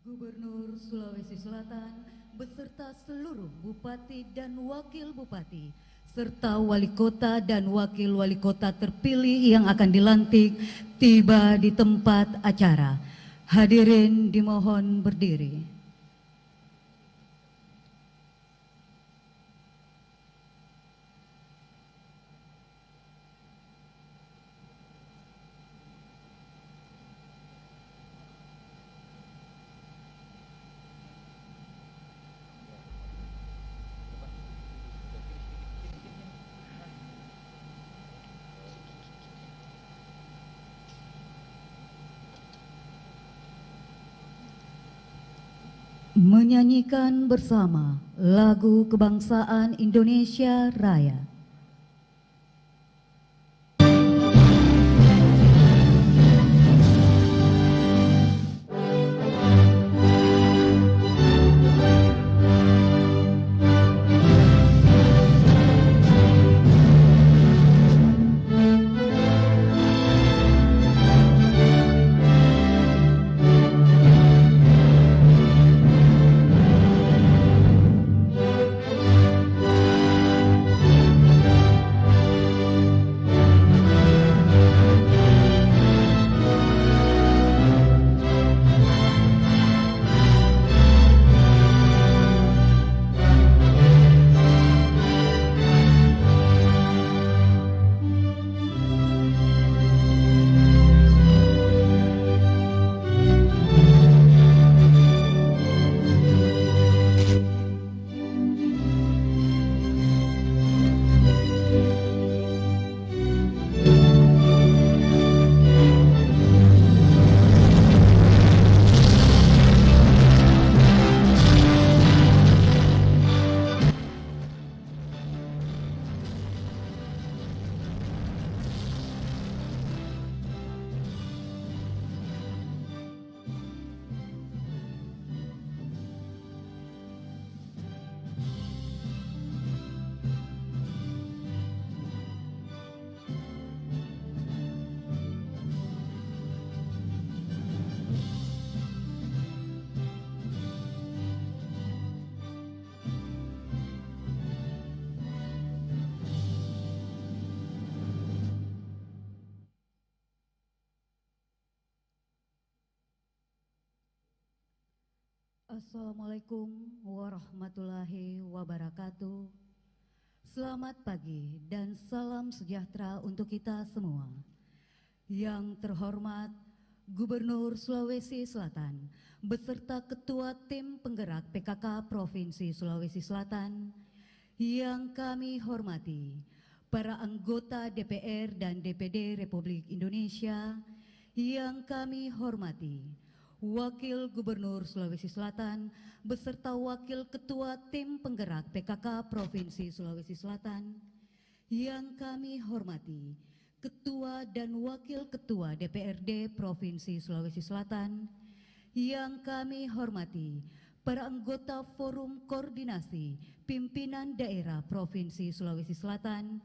Gubernur Sulawesi Selatan beserta seluruh bupati dan wakil bupati serta wali kota dan wakil wali kota terpilih yang akan dilantik tiba di tempat acara. Hadirin dimohon berdiri. Menyanyikan bersama lagu kebangsaan Indonesia Raya. Assalamualaikum warahmatullahi wabarakatuh. Selamat pagi dan salam sejahtera untuk kita semua. Yang terhormat Gubernur Sulawesi Selatan beserta Ketua Tim Penggerak PKK Provinsi Sulawesi Selatan. Yang kami hormati para anggota DPR dan DPD Republik Indonesia. Yang kami hormati Wakil Gubernur Sulawesi Selatan beserta Wakil Ketua Tim Penggerak PKK Provinsi Sulawesi Selatan. Yang kami hormati Ketua dan Wakil Ketua DPRD Provinsi Sulawesi Selatan. Yang kami hormati para anggota Forum Koordinasi Pimpinan Daerah Provinsi Sulawesi Selatan.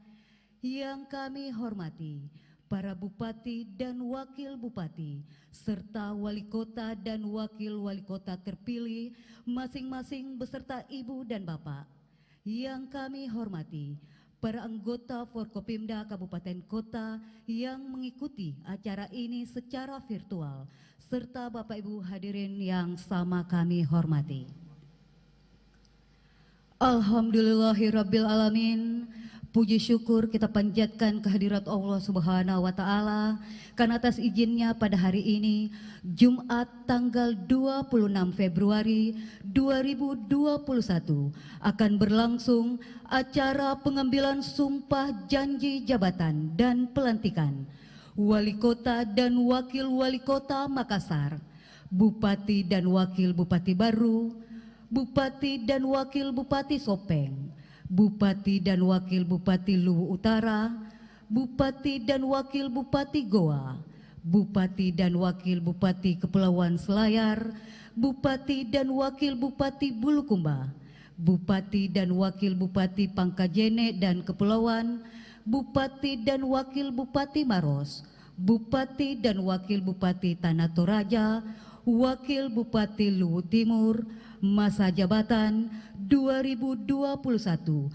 Yang kami hormati para bupati dan wakil bupati, serta wali kota dan wakil wali kota terpilih, masing-masing beserta ibu dan bapak. Yang kami hormati para anggota Forkopimda Kabupaten Kota yang mengikuti acara ini secara virtual, serta bapak ibu hadirin yang sama kami hormati. Alhamdulillahirabbil alamin. Puji syukur kita panjatkan kehadirat Allah Subhanahu wa Ta'ala karena atas izinnya pada hari ini Jumat tanggal 26 Februari 2021 akan berlangsung acara pengambilan sumpah janji jabatan dan pelantikan Wali Kota dan Wakil Wali Kota Makassar, Bupati dan Wakil Bupati Baru, Bupati dan Wakil Bupati Sopeng, Bupati dan Wakil Bupati Luwu Utara, Bupati dan Wakil Bupati Goa, Bupati dan Wakil Bupati Kepulauan Selayar, Bupati dan Wakil Bupati Bulukumba, Bupati dan Wakil Bupati Pangkajene dan Kepulauan, Bupati dan Wakil Bupati Maros, Bupati dan Wakil Bupati Tanah Toraja, Wakil Bupati Luwu Timur, masa jabatan 2021-2026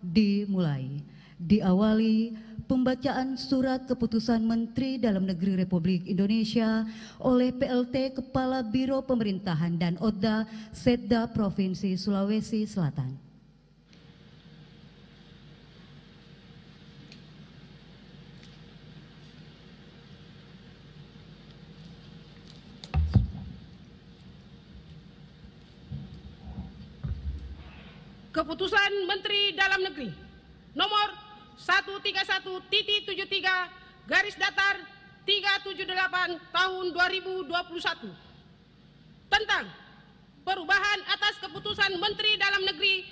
dimulai. Diawali pembacaan surat keputusan Menteri Dalam Negeri Republik Indonesia oleh PLT Kepala Biro Pemerintahan dan Odda Setda Provinsi Sulawesi Selatan. Keputusan Menteri Dalam Negeri nomor 131.73 garis datar 378 tahun 2021 tentang perubahan atas Keputusan Menteri Dalam Negeri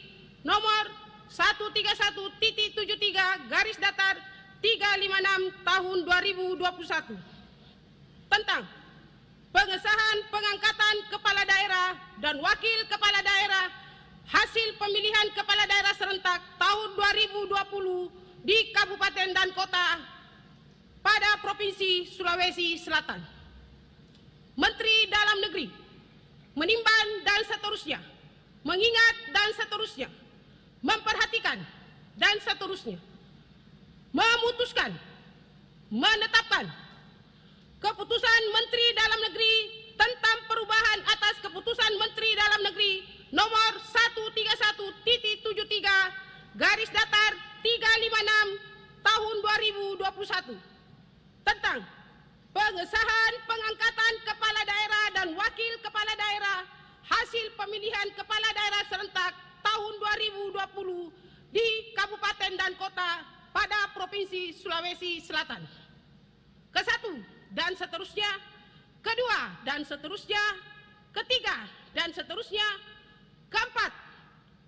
nomor 131.73 garis datar 356 tahun 2021 tentang pengesahan pengangkatan kepala daerah dan wakil kepala daerah hasil pemilihan kepala daerah serentak tahun 2020 di kabupaten dan kota pada Provinsi Sulawesi Selatan. Menteri Dalam Negeri menimbang dan seterusnya, mengingat dan seterusnya, memperhatikan dan seterusnya, memutuskan, menetapkan Keputusan Menteri Dalam Negeri tentang perubahan atas Keputusan Menteri Dalam Negeri nomor 131.73 garis datar 356 tahun 2021 tentang pengesahan pengangkatan kepala daerah dan wakil kepala daerah hasil pemilihan kepala daerah serentak tahun 2020 di kabupaten dan kota pada Provinsi Sulawesi Selatan. Kesatu dan seterusnya, kedua dan seterusnya, ketiga dan seterusnya. Keempat,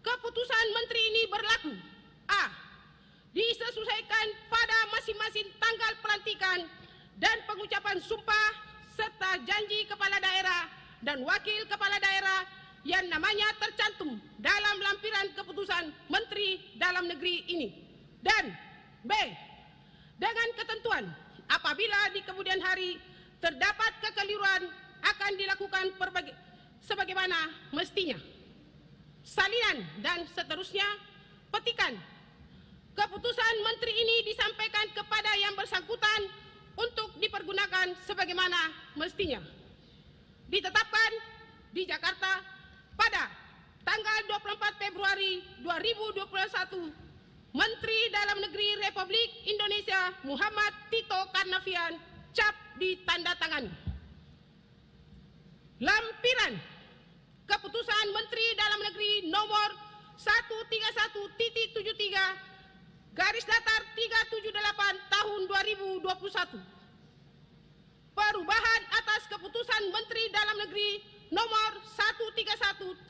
keputusan Menteri ini berlaku A. Disesuaikan pada masing-masing tanggal pelantikan dan pengucapan sumpah serta janji kepala daerah dan wakil kepala daerah yang namanya tercantum dalam lampiran keputusan Menteri Dalam Negeri ini. Dan B. Dengan ketentuan apabila di kemudian hari terdapat kekeliruan akan dilakukan sebagaimana mestinya. Salinan dan seterusnya, petikan. Keputusan Menteri ini disampaikan kepada yang bersangkutan untuk dipergunakan sebagaimana mestinya. Ditetapkan di Jakarta pada tanggal 24 Februari 2021, Menteri Dalam Negeri Republik Indonesia Muhammad Tito Karnavian cap ditandatangani. Lampiran Keputusan Menteri Dalam Negeri nomor 131.73 garis datar 378 tahun 2021. Perubahan atas Keputusan Menteri Dalam Negeri nomor 131.73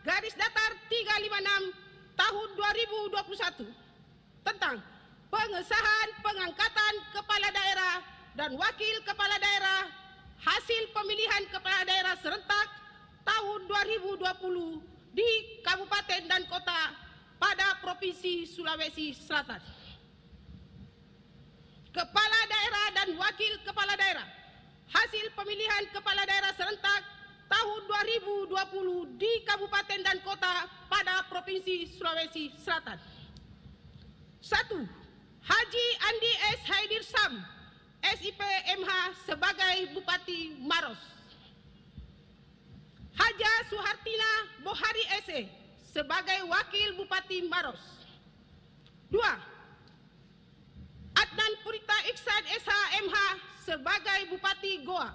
garis datar 356 tahun 2021 tentang pengesahan pengangkatan kepala daerah dan wakil kepala daerah hasil pemilihan kepala daerah serentak tahun 2020 di kabupaten dan kota pada Provinsi Sulawesi Selatan. Kepala daerah dan wakil kepala daerah hasil pemilihan kepala daerah serentak tahun 2020 di kabupaten dan kota pada Provinsi Sulawesi Selatan. 1. Haji Andi S. Haidir Sam, SIP MH sebagai Bupati Maros. Haja Suhartina Bohari SE sebagai Wakil Bupati Maros. 2. Adnan Purita Iksan SH MH sebagai Bupati Goa.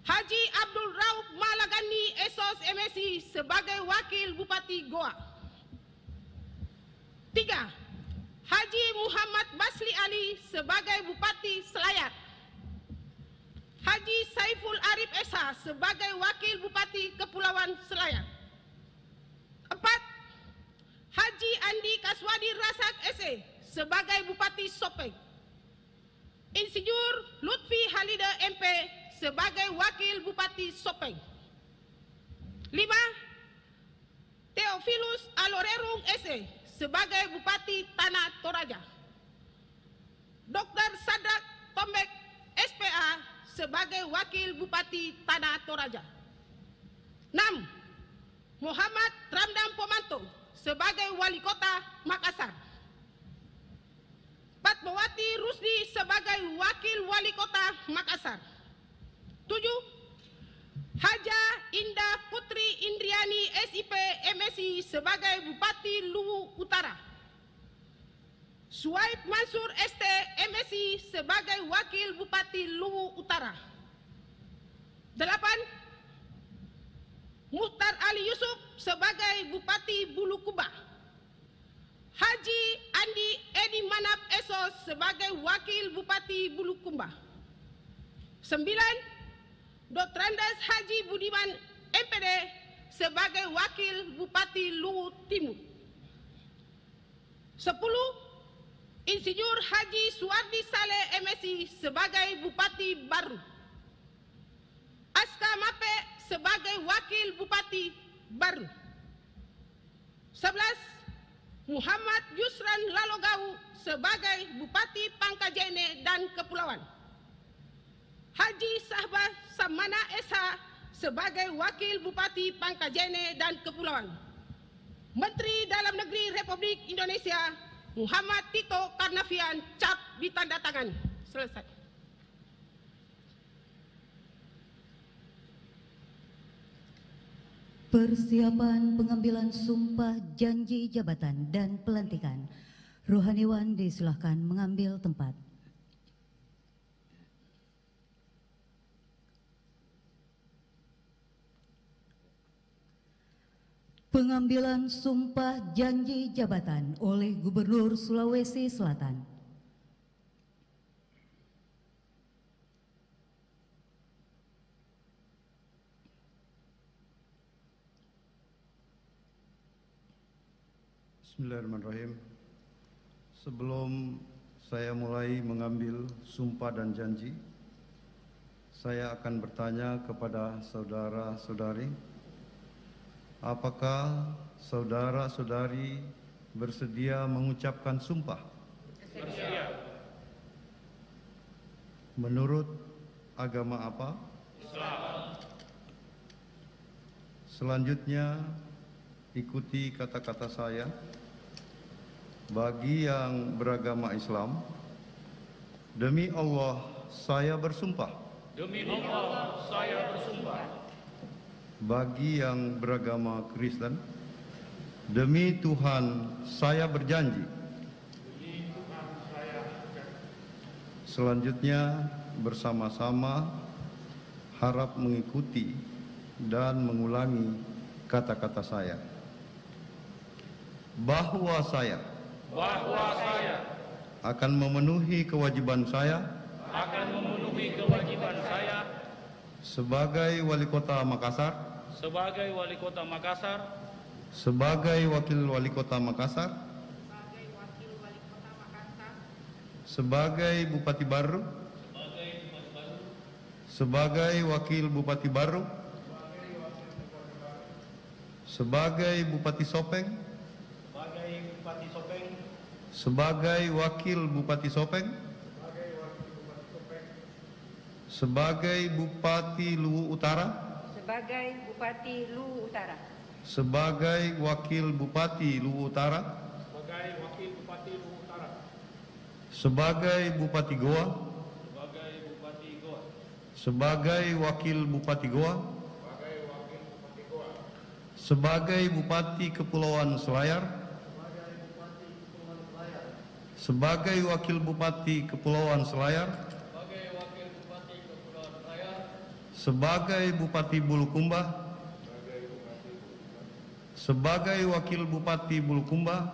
Haji Abdul Rauf Malagani Esos MSI sebagai Wakil Bupati Goa. 3. Haji Muhammad Basli Ali sebagai Bupati Selayar. Haji Saiful Arif SH sebagai Wakil Bupati Kepulauan Selayar. 4. Haji Andi Kaswadi Rasak SE sebagai Bupati Sopeng. Insinyur Lutfi Halida MP sebagai Wakil Bupati Sopeng. 5. Theophilus Alorerung SE sebagai Bupati Tanah Toraja. Dr. Sadrak Tombek SPA sebagai Wakil Bupati Tanah Toraja. 6. Muhammad Ramdan Pomanto sebagai Wali Kota Makassar. Fatmawati Rusdi sebagai Wakil Wali Kota Makassar. 7. Haja Indah Putri Indriani SIP MSI sebagai Bupati Luwu Utara. Suaib Mansur ST MSI sebagai Wakil Bupati Luwu Utara. 8. Muhtar Ali Yusuf sebagai Bupati Bulukumba. Haji Andi Edi Manap Esos sebagai Wakil Bupati Bulukumba. 9. Dr. Andes Haji Budiman MPD sebagai Wakil Bupati Luwu Timur. 10. Insinyur Haji Suwardi Saleh MSI sebagai Bupati Baru. Aska Mape sebagai Wakil Bupati Baru. 11. Muhammad Yusran Lalogau sebagai Bupati Pangkajene dan Kepulauan. Haji Sahbah Samana Esa sebagai Wakil Bupati Pangkajene dan Kepulauan. Menteri Dalam Negeri Republik Indonesia Muhammad Tito Karnavian, cap ditandatangani. Selesai. Persiapan pengambilan sumpah janji jabatan dan pelantikan. Rohaniwan disilahkan mengambil tempat. Pengambilan sumpah janji jabatan oleh Gubernur Sulawesi Selatan. Bismillahirrahmanirrahim. Sebelum saya mulai mengambil sumpah dan janji, saya akan bertanya kepada saudara-saudari, apakah saudara-saudari bersedia mengucapkan sumpah? Bersedia. Menurut agama apa? Islam. Selanjutnya, ikuti kata-kata saya. Bagi yang beragama Islam, demi Allah saya bersumpah. Demi Allah saya bersumpah. Bagi yang beragama Kristen, demi Tuhan saya berjanji. Selanjutnya bersama-sama harap mengikuti dan mengulangi kata-kata saya. Bahwa saya akan memenuhi kewajiban saya sebagai Wali Kota Makassar, sebagai Wakil Wali Kota Makassar, sebagai Bupati Baru, sebagai Wakil Bupati Baru, sebagai Bupati Sopeng, sebagai Wakil Bupati Sopeng, sebagai Bupati Luwu Utara, sebagai Wakil Bupati Luwu Utara, sebagai Bupati Goa, sebagai Wakil Bupati Goa, sebagai Bupati Kepulauan Selayar, sebagai Wakil Bupati Kepulauan Selayar, sebagai Bupati Bulukumba, sebagai Wakil Bupati Bulukumba,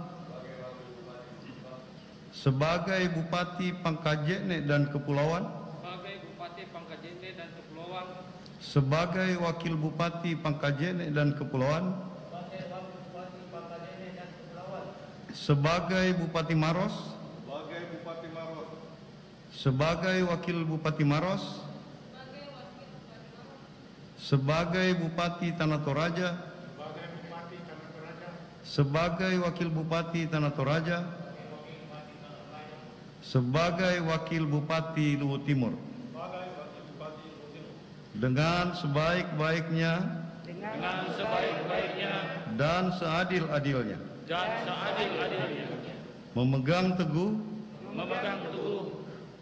sebagai Bupati Pangkajene dan Kepulauan, sebagai Wakil Bupati Pangkajene dan Kepulauan, sebagai Bupati Maros, sebagai Wakil Bupati Maros, sebagai Bupati Tanah Toraja, sebagai Wakil Bupati Tanah Toraja, sebagai Wakil Bupati Luhut Timur dengan sebaik-baiknya dan seadil-adilnya memegang teguh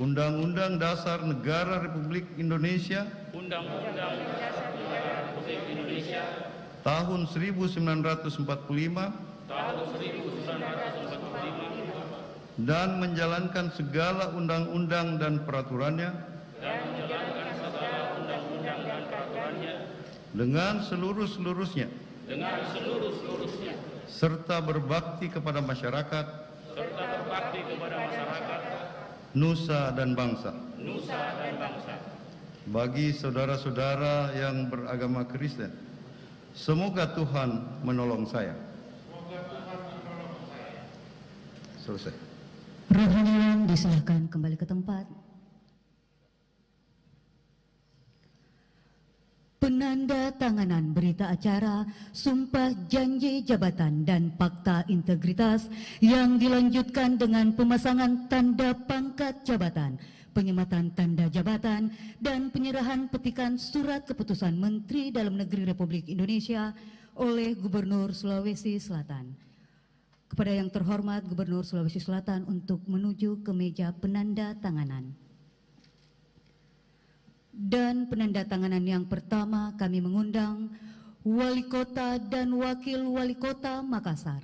Undang-Undang Dasar Negara Republik Indonesia tahun 1945 dan menjalankan segala undang-undang dan peraturannya dengan seluruh-seluruhnya serta berbakti kepada masyarakat nusa dan bangsa. Bagi saudara-saudara yang beragama Kristen, semoga Tuhan menolong saya. Selesai. Rohaniwan disilahkan kembali ke tempat. Penanda tanganan berita acara Sumpah Janji Jabatan dan Fakta Integritas yang dilanjutkan dengan pemasangan tanda pangkat jabatan, penyematan tanda jabatan, dan penyerahan petikan surat keputusan Menteri Dalam Negeri Republik Indonesia oleh Gubernur Sulawesi Selatan. Kepada yang terhormat Gubernur Sulawesi Selatan untuk menuju ke meja penanda tanganan. Dan penanda tanganan yang pertama kami mengundang Wali Kota dan Wakil Wali Kota Makassar.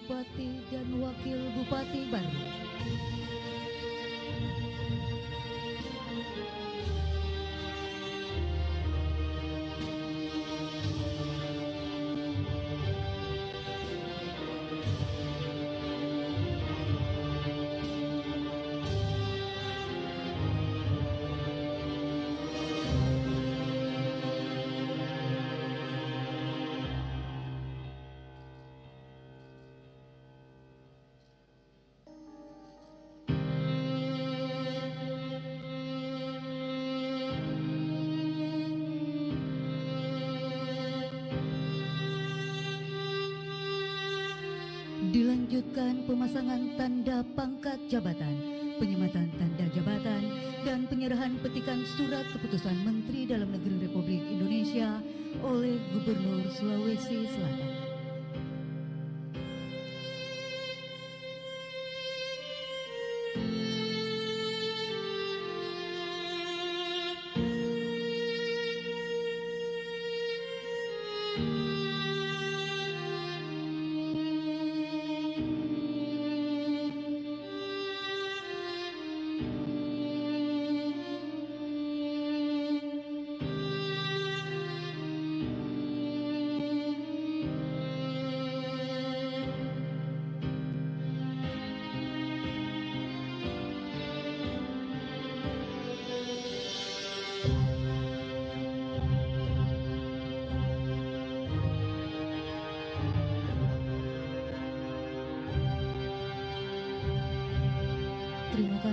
Bupati dan Wakil Bupati baru. Dilanjutkan pemasangan tanda pangkat jabatan, penyematan tanda jabatan, dan penyerahan petikan surat keputusan Menteri Dalam Negeri Republik Indonesia oleh Gubernur Sulawesi Selatan.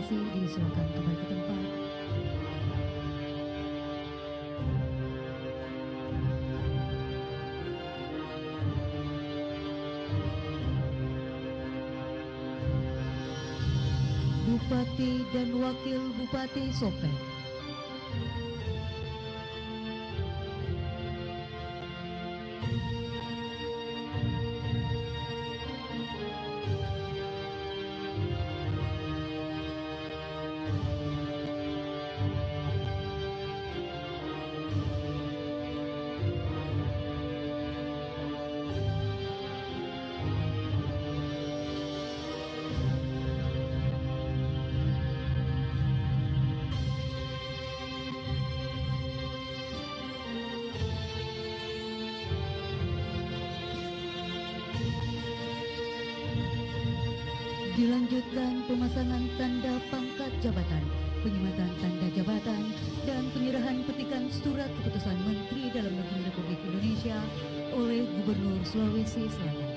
kasih, disilakan kembali ke tempat. Bupati dan Wakil Bupati Sopeng. Dilanjutkan pemasangan tanda pangkat jabatan, penyematan tanda jabatan, dan penyerahan petikan surat keputusan Menteri Dalam Negeri Republik Indonesia oleh Gubernur Sulawesi Selatan.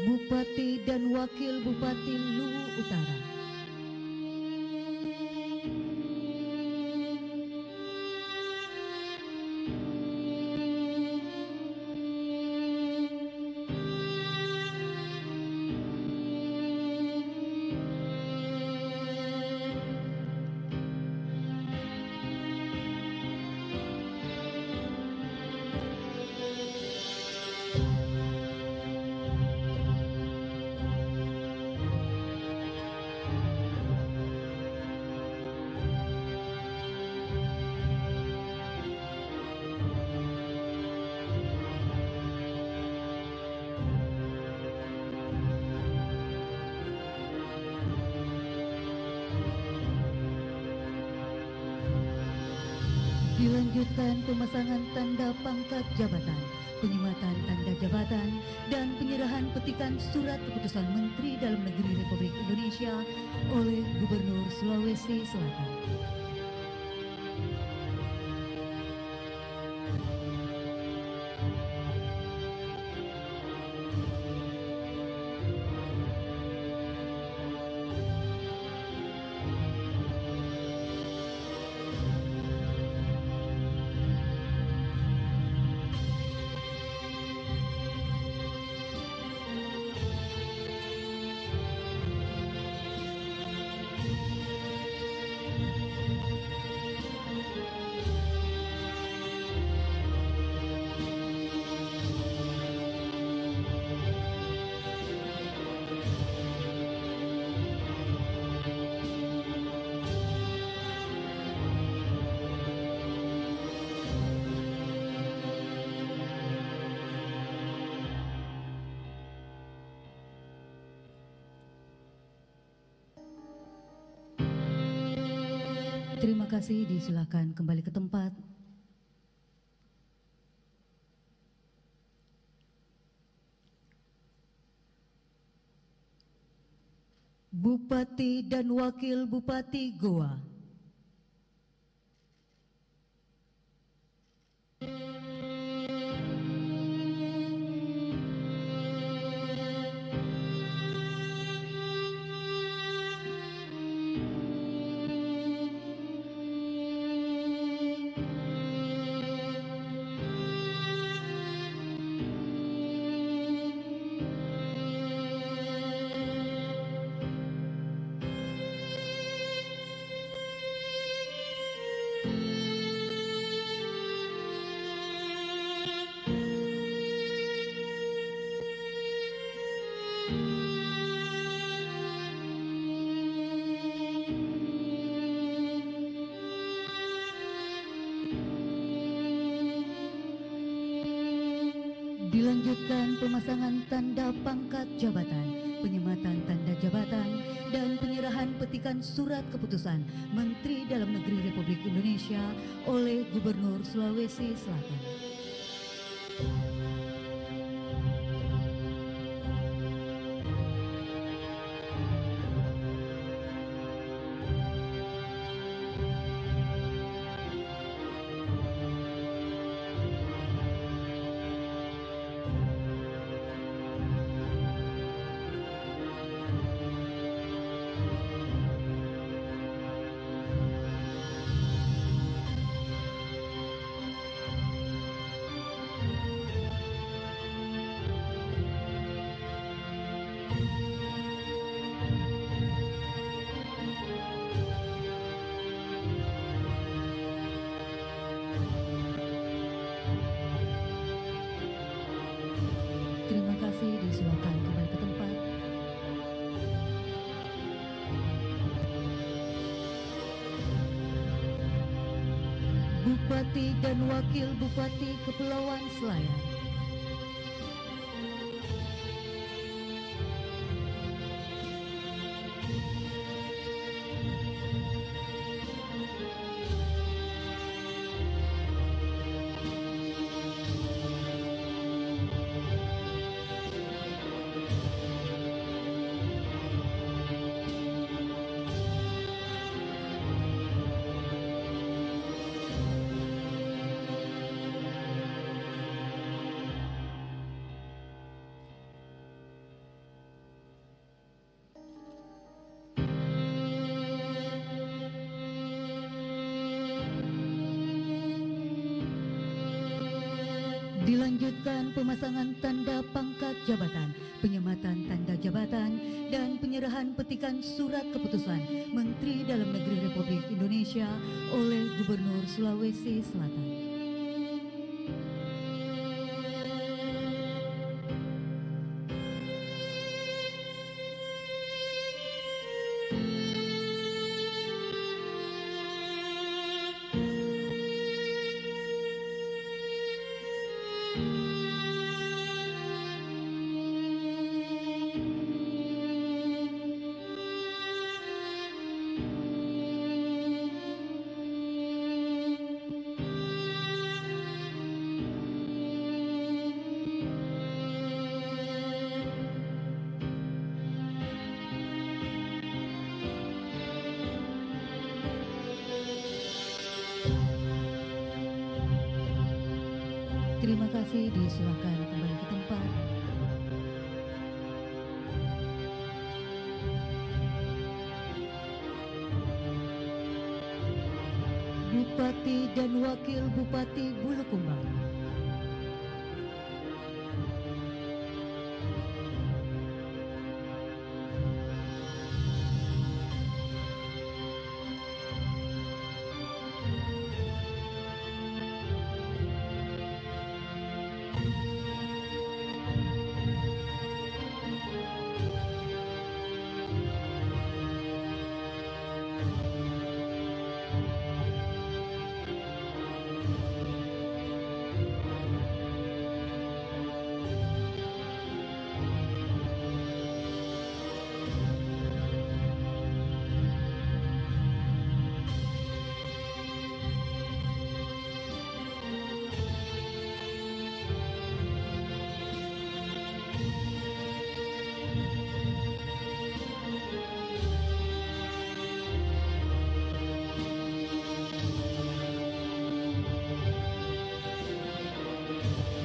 Bupati dan Wakil Bupati Luwu Utara. Dilanjutkan pemasangan tanda pangkat jabatan, penyematan tanda jabatan, dan penyerahan petikan surat keputusan Menteri Dalam Negeri Republik Indonesia oleh Gubernur Sulawesi Selatan. Terima kasih, disilakan kembali ke tempat. Bupati dan Wakil Bupati Goa. Dilanjutkan pemasangan tanda pangkat jabatan, penyematan tanda jabatan, dan penyerahan petikan surat keputusan Menteri Dalam Negeri Republik Indonesia oleh Gubernur Sulawesi Selatan. Terima kasih, disilakan kembali ke tempat. Bupati dan Wakil Bupati Kepulauan Selayar. Dilanjutkan pemasangan tanda pangkat jabatan, penyematan tanda jabatan, dan penyerahan petikan surat keputusan Menteri Dalam Negeri Republik Indonesia oleh Gubernur Sulawesi Selatan. Terima kasih, disilakan kembali ke tempat. Bupati dan Wakil Bupati Bulukumba.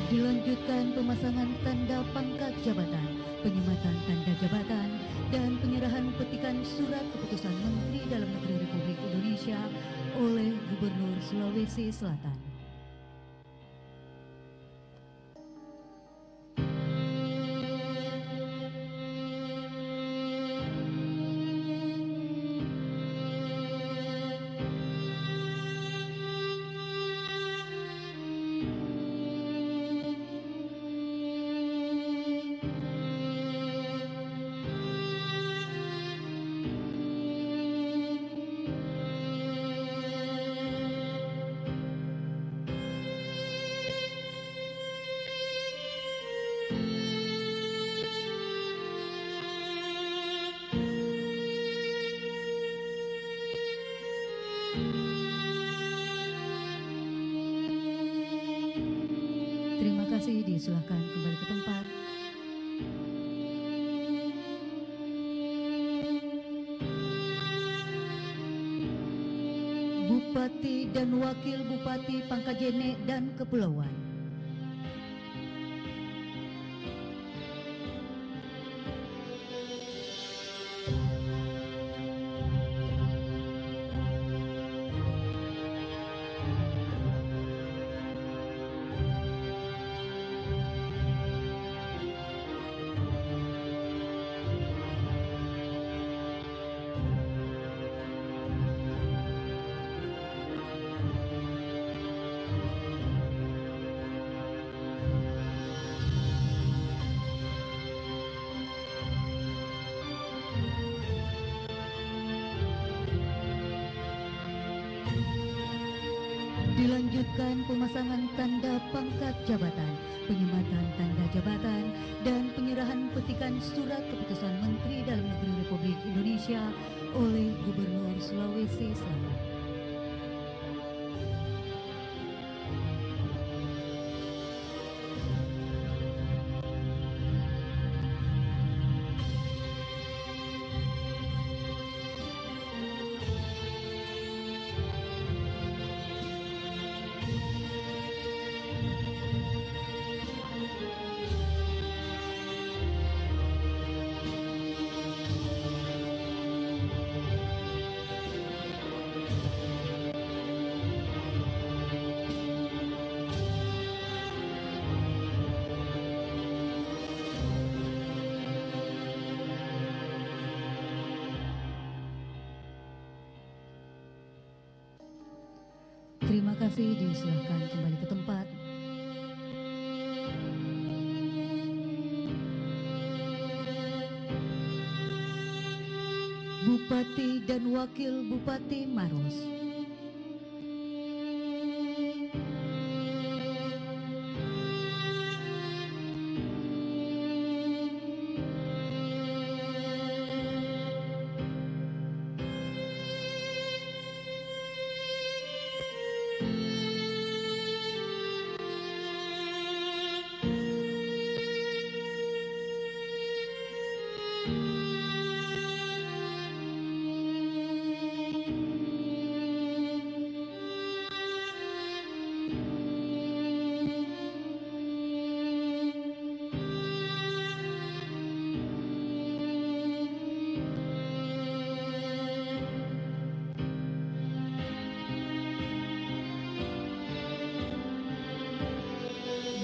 Dilanjutkan pemasangan tanda pangkat jabatan, penyematan tanda jabatan, dan penyerahan petikan surat keputusan Menteri Dalam Negeri Republik Indonesia oleh Gubernur Sulawesi Selatan. Terima kasih, disilakan kembali ke tempat. Bupati dan Wakil Bupati Pangkajene dan Kepulauan. Dilanjutkan pemasangan tanda pangkat jabatan, penyematan tanda jabatan, dan penyerahan petikan surat keputusan Menteri Dalam Negeri Republik Indonesia oleh Gubernur Sulawesi Selatan. Terima kasih, disilakan kembali ke tempat. Bupati dan Wakil Bupati Maros.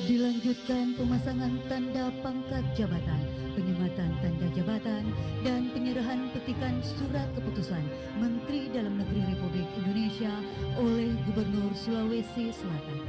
Dilanjutkan pemasangan tanda pangkat jabatan, penyematan tanda jabatan, dan penyerahan petikan surat keputusan Menteri Dalam Negeri Republik Indonesia oleh Gubernur Sulawesi Selatan.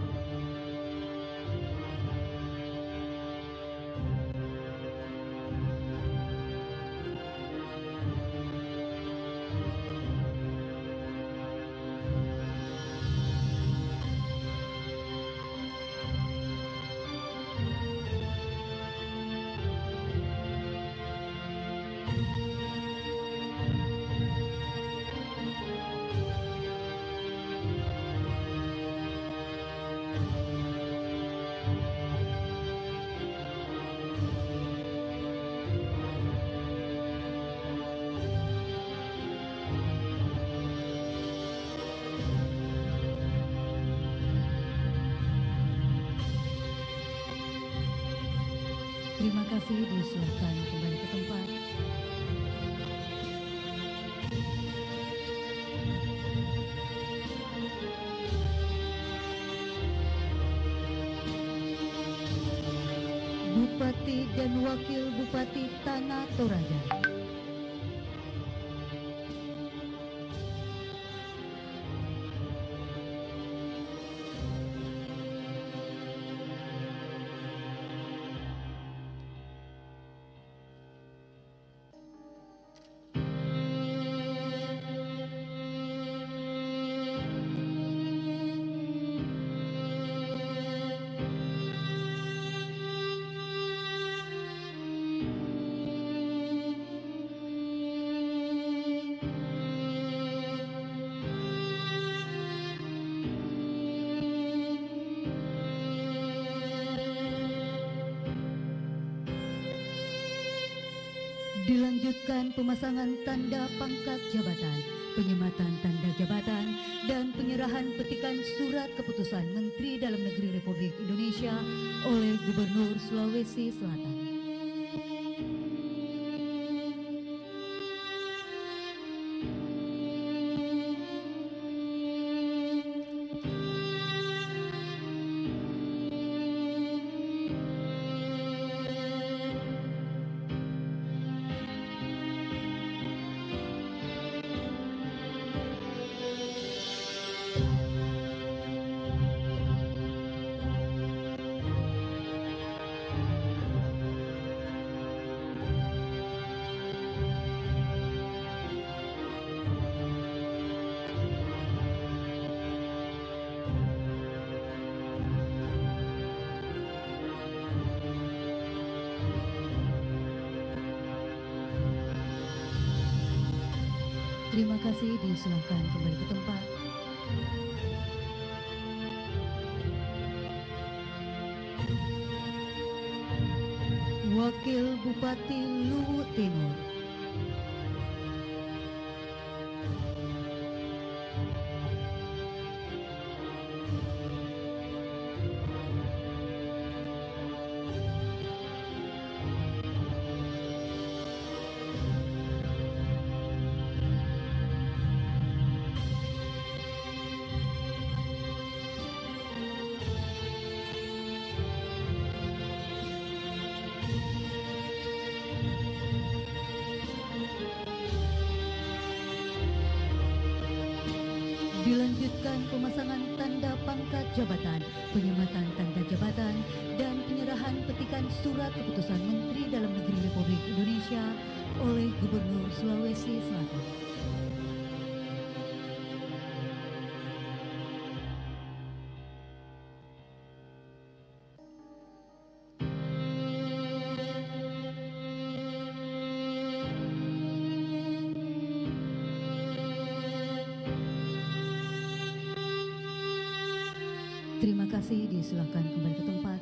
Terima kasih, disilakan kembali ke tempat. Bupati dan Wakil Bupati Tanah Toraja. Dilanjutkan pemasangan tanda pangkat jabatan, penyematan tanda jabatan, dan penyerahan petikan surat keputusan Menteri Dalam Negeri Republik Indonesia oleh Gubernur Sulawesi Selatan. Terima kasih, disilakan kembali ke tempat. Wakil Bupati Luwu Timur. Dilanjutkan pemasangan tanda pangkat jabatan, penyematan tanda jabatan, dan penyerahan petikan surat keputusan Menteri Dalam Negeri Republik Indonesia oleh Gubernur Sulawesi Selatan. Terima kasih, disilakan kembali ke tempat.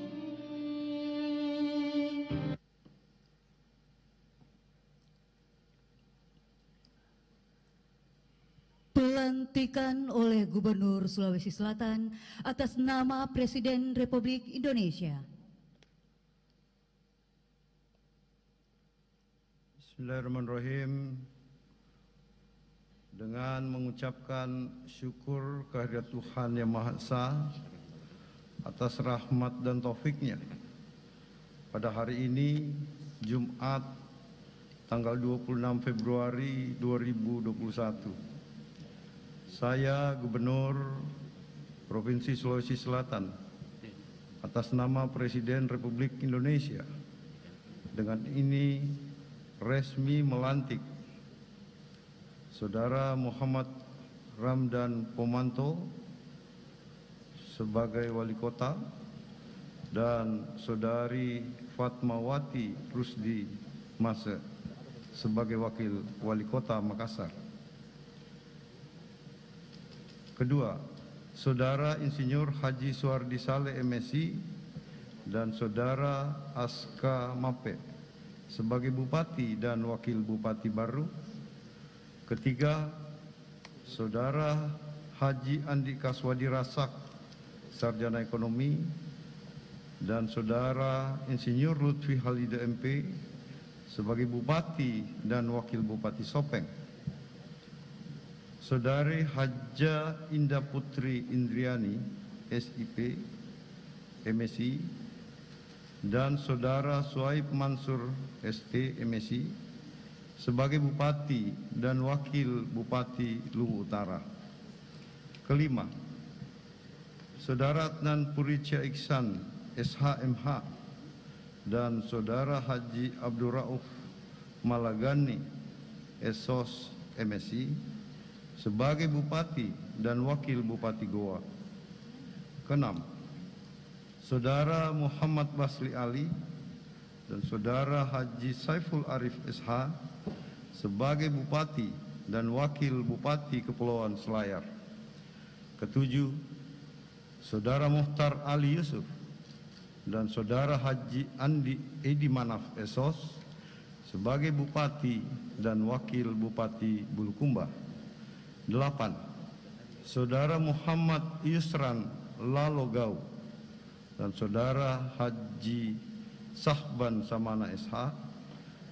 Pelantikan oleh Gubernur Sulawesi Selatan atas nama Presiden Republik Indonesia. Bismillahirrahmanirrahim. Dengan mengucapkan syukur kehadirat Tuhan Yang Maha Esa atas rahmat dan taufiknya, pada hari ini Jumat tanggal 26 Februari 2021, saya Gubernur Provinsi Sulawesi Selatan atas nama Presiden Republik Indonesia dengan ini resmi melantik Saudara Muhammad Ramdan Pomanto sebagai Wali Kota dan Saudari Fatmawati Rusdi Mase sebagai Wakil Wali Kota Makassar. Kedua, Saudara Insinyur Haji Suardi Saleh MSI dan Saudara Aska Mape sebagai Bupati dan Wakil Bupati baru. Ketiga, Saudara Haji Andi Kaswadi Rasak, Sarjana Ekonomi, dan Saudara Insinyur Lutfi Halida MP sebagai Bupati dan Wakil Bupati Sopeng. Saudari Haja Indah Putri Indriani, SIP, MSI, dan Saudara Suaib Mansur, ST, MSI, sebagai Bupati dan Wakil Bupati Luwu Utara. Kelima, Saudara Adnan Puricia Iksan, SHMH, dan Saudara Haji Abdul Rauf Malagani, SOS, MSI, sebagai Bupati dan Wakil Bupati Goa. Keenam, Saudara Muhammad Basli Ali dan Saudara Haji Saiful Arif SH sebagai Bupati dan Wakil Bupati Kepulauan Selayar. Ketujuh, Saudara Muhtar Ali Yusuf dan Saudara Haji Andi Edi Manaf SOS sebagai Bupati dan Wakil Bupati Bulukumba. 8. Saudara Muhammad Yusran Lalogau dan Saudara Haji Sahban Samana SH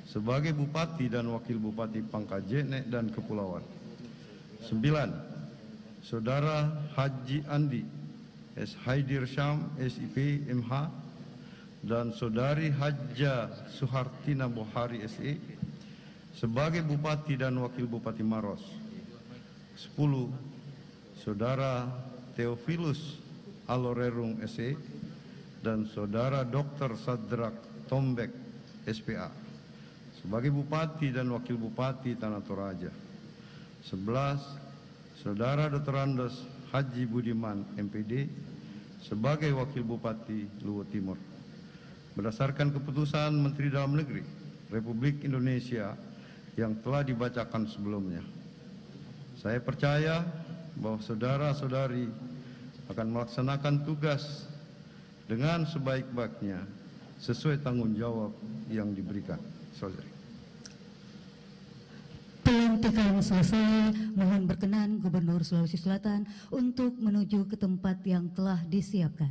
sebagai Bupati dan Wakil Bupati Pangkajene dan Kepulauan. 9. Saudara Haji Andi S. Haidir Syam SIP MH dan Saudari Hajja Suhartina Bohari SE sebagai Bupati dan Wakil Bupati Maros. 10. Saudara Theophilus Alorerung SE dan Saudara Dr. Sadrak Tombek SPA sebagai Bupati dan Wakil Bupati Tanah Toraja. 11. Saudara Dr. Andes Haji Budiman MPD sebagai Wakil Bupati Luwu Timur. Berdasarkan keputusan Menteri Dalam Negeri Republik Indonesia yang telah dibacakan sebelumnya, saya percaya bahwa saudara-saudari akan melaksanakan tugas dengan sebaik-baiknya sesuai tanggung jawab yang diberikan. Saudari. Pelantikan selesai, mohon berkenan Gubernur Sulawesi Selatan untuk menuju ke tempat yang telah disiapkan.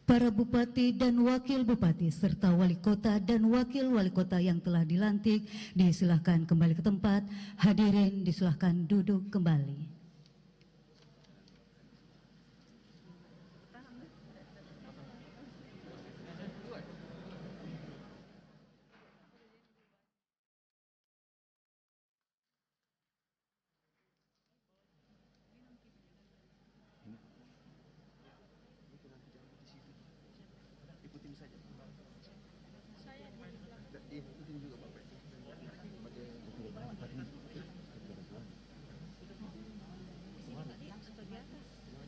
Para Bupati dan Wakil Bupati serta Wali Kota dan Wakil Wali Kota yang telah dilantik disilahkan kembali ke tempat. Hadirin disilahkan duduk kembali.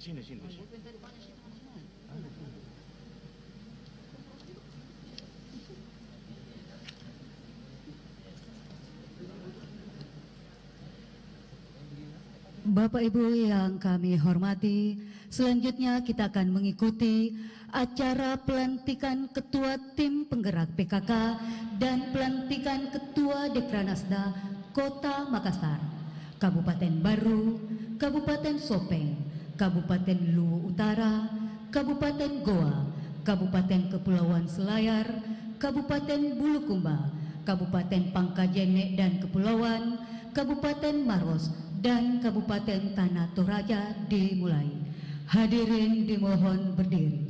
Sini. Bapak Ibu yang kami hormati, selanjutnya kita akan mengikuti acara pelantikan Ketua Tim Penggerak PKK dan pelantikan Ketua Dekranasda Kota Makassar, Kabupaten Baru, Kabupaten Sopeng, Kabupaten Luwu Utara, Kabupaten Goa, Kabupaten Kepulauan Selayar, Kabupaten Bulukumba, Kabupaten Pangkajene dan Kepulauan, Kabupaten Maros, dan Kabupaten Tanah Toraja dimulai. Hadirin dimohon berdiri.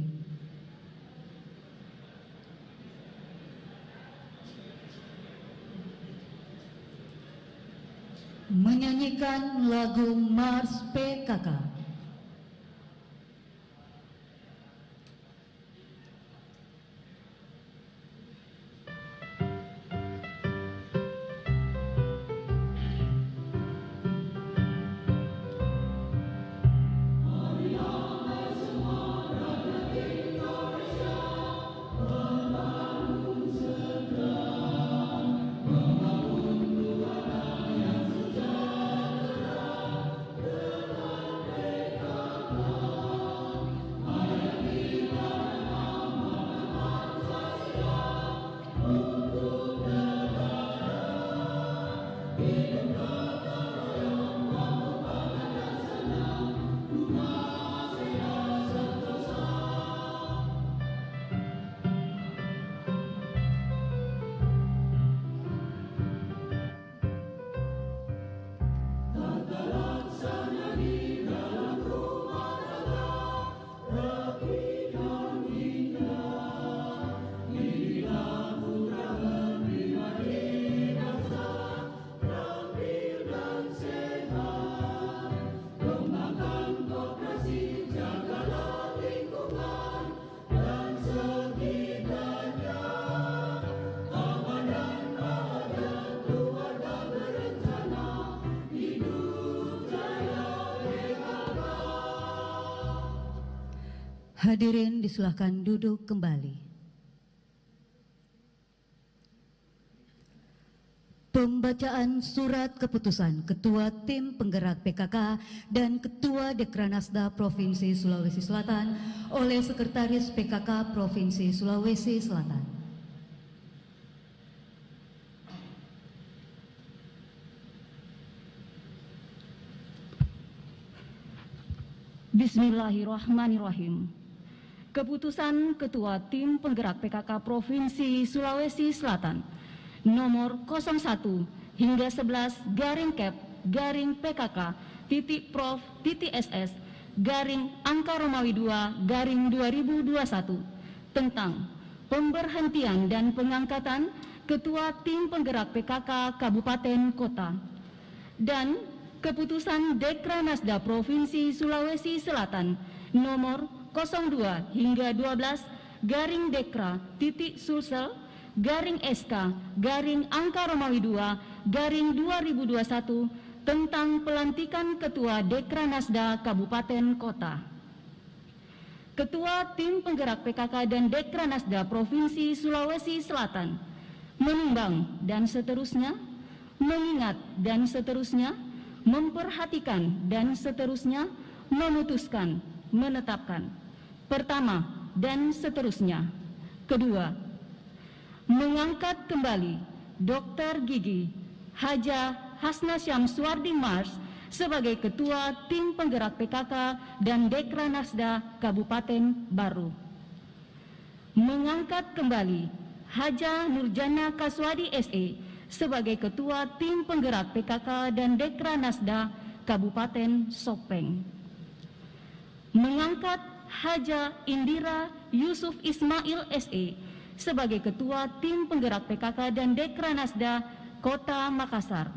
Menyanyikan lagu Mars PKK. Hadirin disilahkan duduk kembali. Pembacaan surat keputusan Ketua Tim Penggerak PKK dan Ketua Dekranasda Provinsi Sulawesi Selatan oleh Sekretaris PKK Provinsi Sulawesi Selatan. Bismillahirrahmanirrahim. Keputusan Ketua Tim Penggerak PKK Provinsi Sulawesi Selatan nomor 01 hingga 11 /PKK /Prof.SS angka Romawi 2 /2021 tentang pemberhentian dan pengangkatan Ketua Tim Penggerak PKK Kabupaten Kota dan Keputusan Dekranasda Provinsi Sulawesi Selatan nomor 02 hingga 12 /Dekra.Sulsel /SK angka Romawi 2 /2021 tentang pelantikan Ketua Dekranasda Kabupaten Kota. Ketua Tim Penggerak PKK dan Dekranasda Provinsi Sulawesi Selatan menimbang dan seterusnya, mengingat dan seterusnya, memperhatikan dan seterusnya, memutuskan, menetapkan. Pertama, dan seterusnya. Kedua, mengangkat kembali Dr. Gigi Haja Hasna Syamsuardi Mars sebagai Ketua Tim Penggerak PKK dan Dekranasda Kabupaten Baru. Mengangkat kembali Haja Nurjana Kaswadi SE sebagai Ketua Tim Penggerak PKK dan Dekranasda Kabupaten Sopeng. Mengangkat Haja Indira Yusuf Ismail SE sebagai Ketua Tim Penggerak PKK dan Dekranasda Kota Makassar.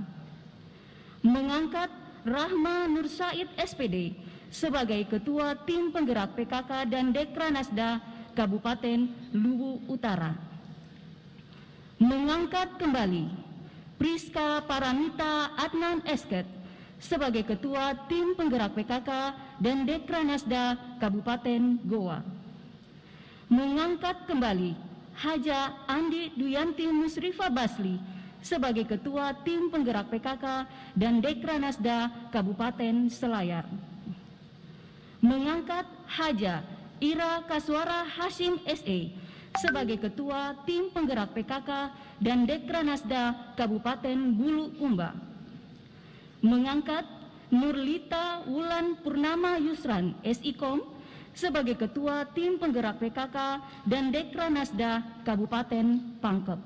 Mengangkat Rahma Nur Said SPD sebagai Ketua Tim Penggerak PKK dan Dekranasda Kabupaten Luwu Utara. Mengangkat kembali Priska Paramita Adnan Esket sebagai Ketua Tim Penggerak PKK dan Dekranasda Kabupaten Goa. Mengangkat kembali Haja Andi Duyanti Musrifa Basli sebagai Ketua Tim Penggerak PKK dan Dekranasda Kabupaten Selayar. Mengangkat Haja Ira Kaswara Hashim SE sebagai Ketua Tim Penggerak PKK dan Dekranasda Kabupaten Bulukumba. Mengangkat Nurlita Wulan Purnama Yusran SIKOM sebagai Ketua Tim Penggerak PKK dan Dekranasda Kabupaten Pangkep.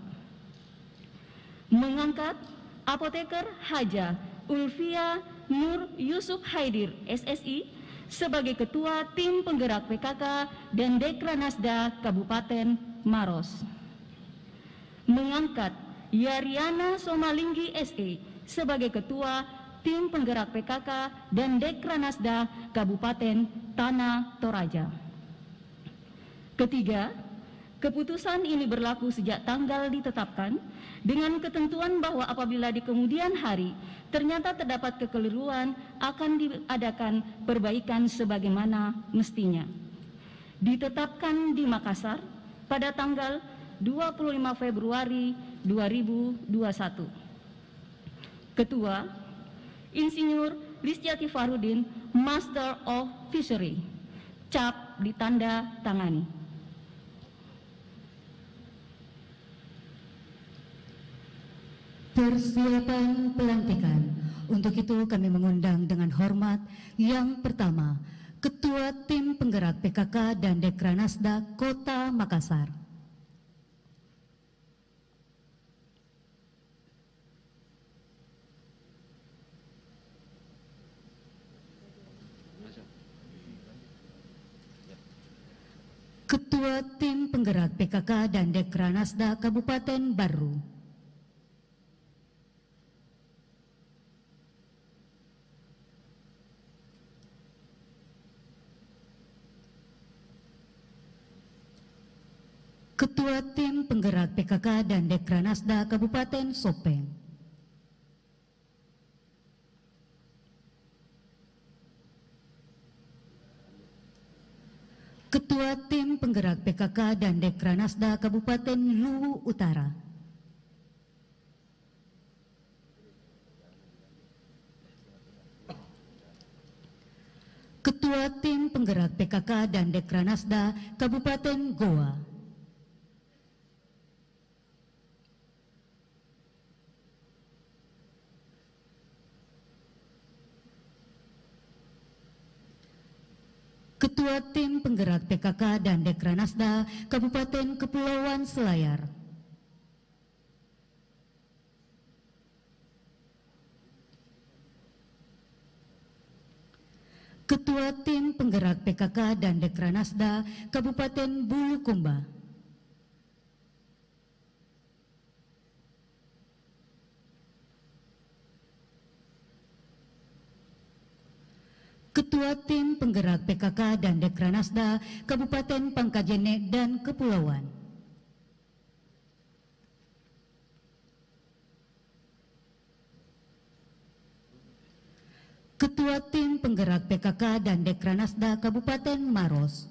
Mengangkat Apoteker Haja Ulfia Nur Yusuf Haidir SSI sebagai Ketua Tim Penggerak PKK dan Dekranasda Kabupaten Maros. Mengangkat Yariana Somalinggi SE sebagai Ketua Tim Penggerak PKK dan Dekranasda Kabupaten Tanah Toraja. Ketiga, keputusan ini berlaku sejak tanggal ditetapkan dengan ketentuan bahwa apabila di kemudian hari ternyata terdapat kekeliruan akan diadakan perbaikan sebagaimana mestinya. Ditetapkan di Makassar pada tanggal 25 Februari 2021. Ketua Insinyur Listiati Farudin, Master of Fishery, cap ditanda tangani. Persiapan pelantikan. Untuk itu kami mengundang dengan hormat yang pertama, Ketua Tim Penggerak PKK dan Dekranasda Kota Makassar. Ketua Tim Penggerak PKK dan Dekranasda Kabupaten Baru. Ketua Tim Penggerak PKK dan Dekranasda Kabupaten Sopeng. Ketua Tim Penggerak PKK dan Dekranasda Kabupaten Luwu Utara. Ketua Tim Penggerak PKK dan Dekranasda Kabupaten Goa. Ketua Tim Penggerak PKK dan Dekranasda Kabupaten Kepulauan Selayar. Ketua Tim Penggerak PKK dan Dekranasda Kabupaten Bulukumba. Ketua Tim Penggerak PKK dan Dekranasda Kabupaten Pangkajene dan Kepulauan. Ketua Tim Penggerak PKK dan Dekranasda Kabupaten Maros.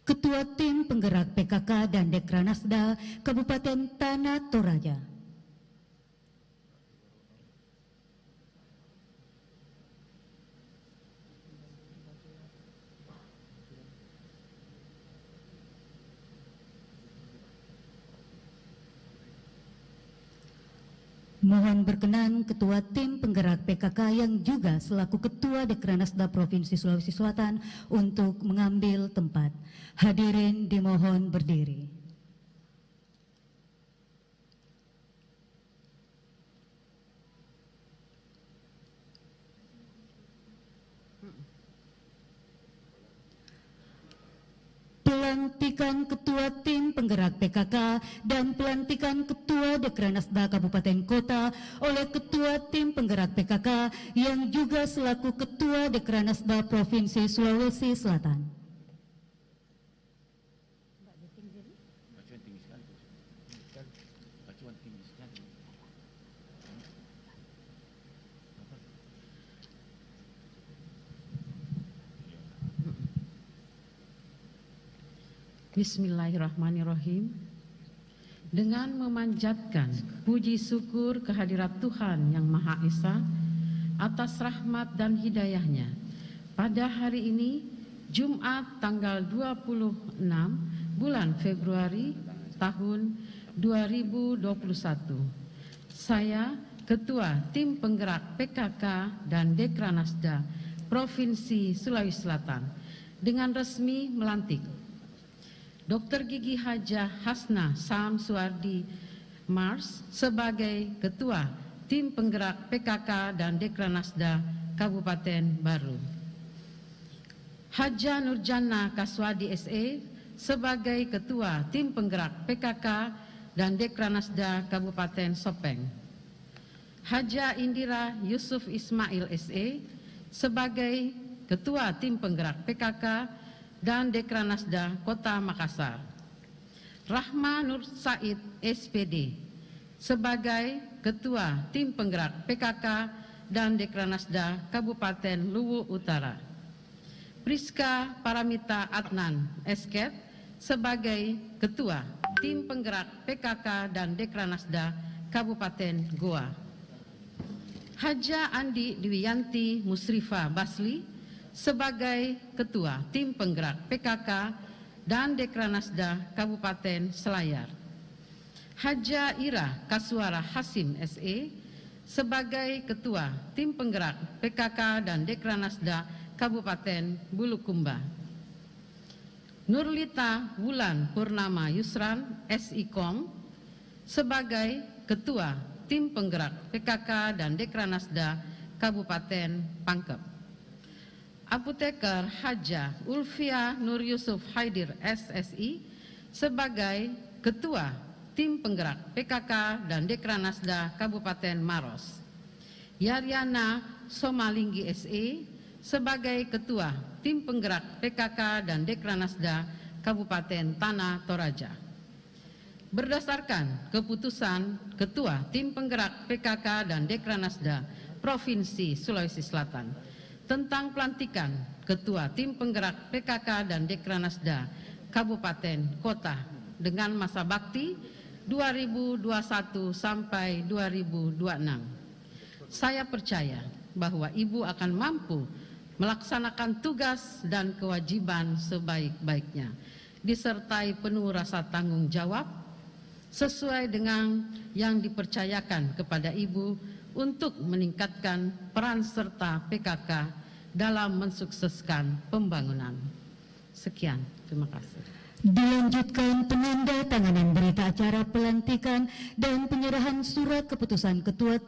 Ketua Tim Penggerak PKK dan Dekranasda Kabupaten Tanah Toraja. Mohon berkenan Ketua Tim Penggerak PKK yang juga selaku Ketua Dekranasda Provinsi Sulawesi Selatan untuk mengambil tempat. Hadirin dimohon berdiri. Pelantikan Ketua Tim Penggerak PKK dan pelantikan Ketua Dekranasda Kabupaten Kota oleh Ketua Tim Penggerak PKK yang juga selaku Ketua Dekranasda Provinsi Sulawesi Selatan. Bismillahirrahmanirrahim. Dengan memanjatkan puji syukur kehadirat Tuhan Yang Maha Esa atas rahmat dan hidayahnya, pada hari ini Jumat tanggal 26 bulan Februari tahun 2021, saya Ketua Tim Penggerak PKK dan Dekranasda Provinsi Sulawesi Selatan dengan resmi melantik Dr. Gigi Hajah Hasna Samsuardi Mars sebagai Ketua Tim Penggerak PKK dan Dekranasda Kabupaten Baru, Haja Nurjana Kaswadi SE sebagai Ketua Tim Penggerak PKK dan Dekranasda Kabupaten Sopeng, Haja Indira Yusuf Ismail SE sebagai Ketua Tim Penggerak PKK dan Dekranasda Kota Makassar, Rahma Nur Said SPD sebagai Ketua Tim Penggerak PKK dan Dekranasda Kabupaten Luwu Utara, Priska Paramita Adnan Esket sebagai Ketua Tim Penggerak PKK dan Dekranasda Kabupaten Goa, Haja Andi Dwiyanti Musrifa Basli sebagai Ketua Tim Penggerak PKK dan Dekranasda Kabupaten Selayar, Haja Ira Kaswara Hasim SE sebagai Ketua Tim Penggerak PKK dan Dekranasda Kabupaten Bulukumba, Nurlita Wulan Purnama Yusran SIKOM sebagai Ketua Tim Penggerak PKK dan Dekranasda Kabupaten Pangkep, Apoteker Haja Ulfia Nur Yusuf Haidir SSI sebagai Ketua Tim Penggerak PKK dan Dekranasda Kabupaten Maros, Yaryana Somalinggi SE sebagai Ketua Tim Penggerak PKK dan Dekranasda Kabupaten Tanah Toraja. Berdasarkan keputusan Ketua Tim Penggerak PKK dan Dekranasda Provinsi Sulawesi Selatan tentang pelantikan Ketua Tim Penggerak PKK dan Dekranasda Kabupaten Kota dengan masa bakti 2021 sampai 2026. Saya percaya bahwa Ibu akan mampu melaksanakan tugas dan kewajiban sebaik-baiknya, disertai penuh rasa tanggung jawab sesuai dengan yang dipercayakan kepada Ibu untuk meningkatkan peran serta PKK dalam mensukseskan pembangunan. Sekian, terima kasih. Dilanjutkan penandatanganan berita acara pelantikan dan penyerahan surat keputusan Ketua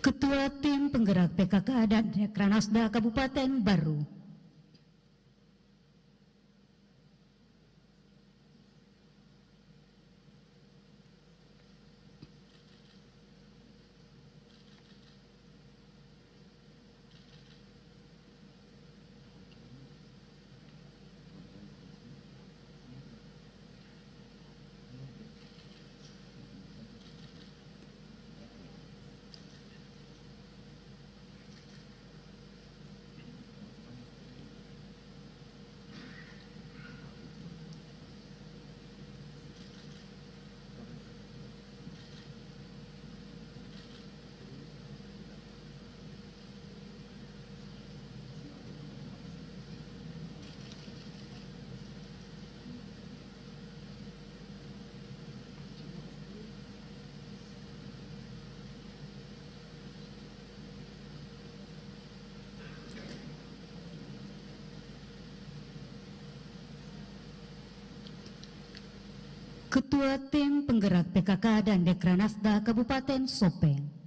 Ketua Tim Penggerak PKK dan Dekranasda Kabupaten Baru. Ketua Tim Penggerak PKK dan Dekranasda Kabupaten Sopeng.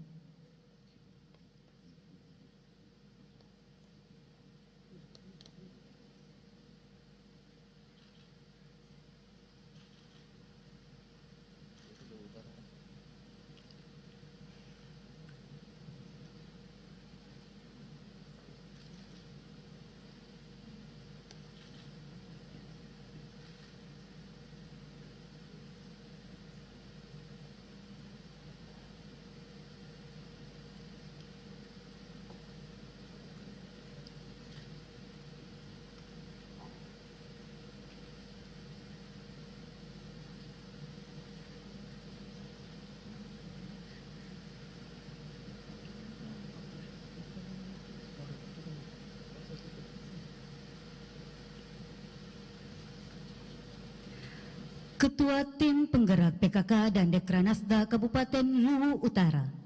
Ketua Tim Penggerak PKK dan Dekranasda Kabupaten Luwu Utara.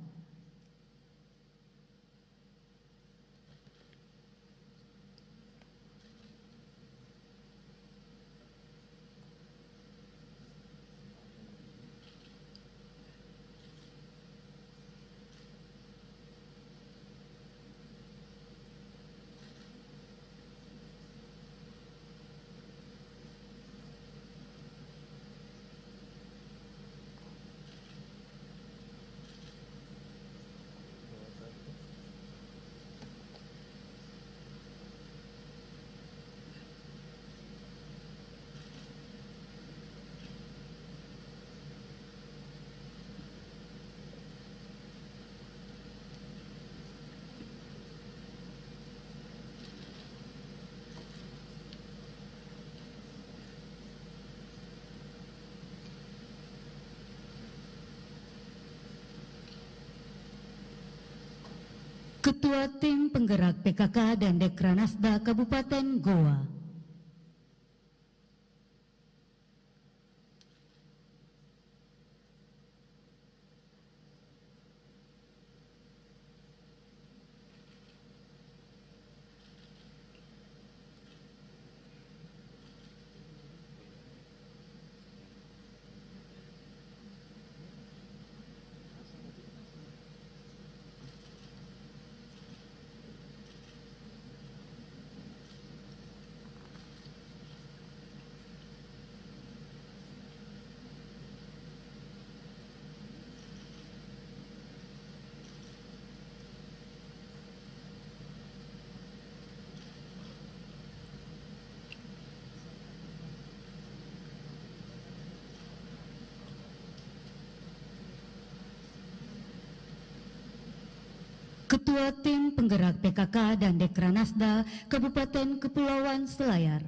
Ketua Tim Penggerak PKK dan Dekranasda Kabupaten Goa. Ketua Tim Penggerak PKK dan Dekranasda Kabupaten Kepulauan Selayar.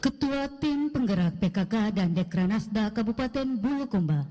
Ketua Tim Penggerak PKK dan Dekranasda Kabupaten Bulukumba.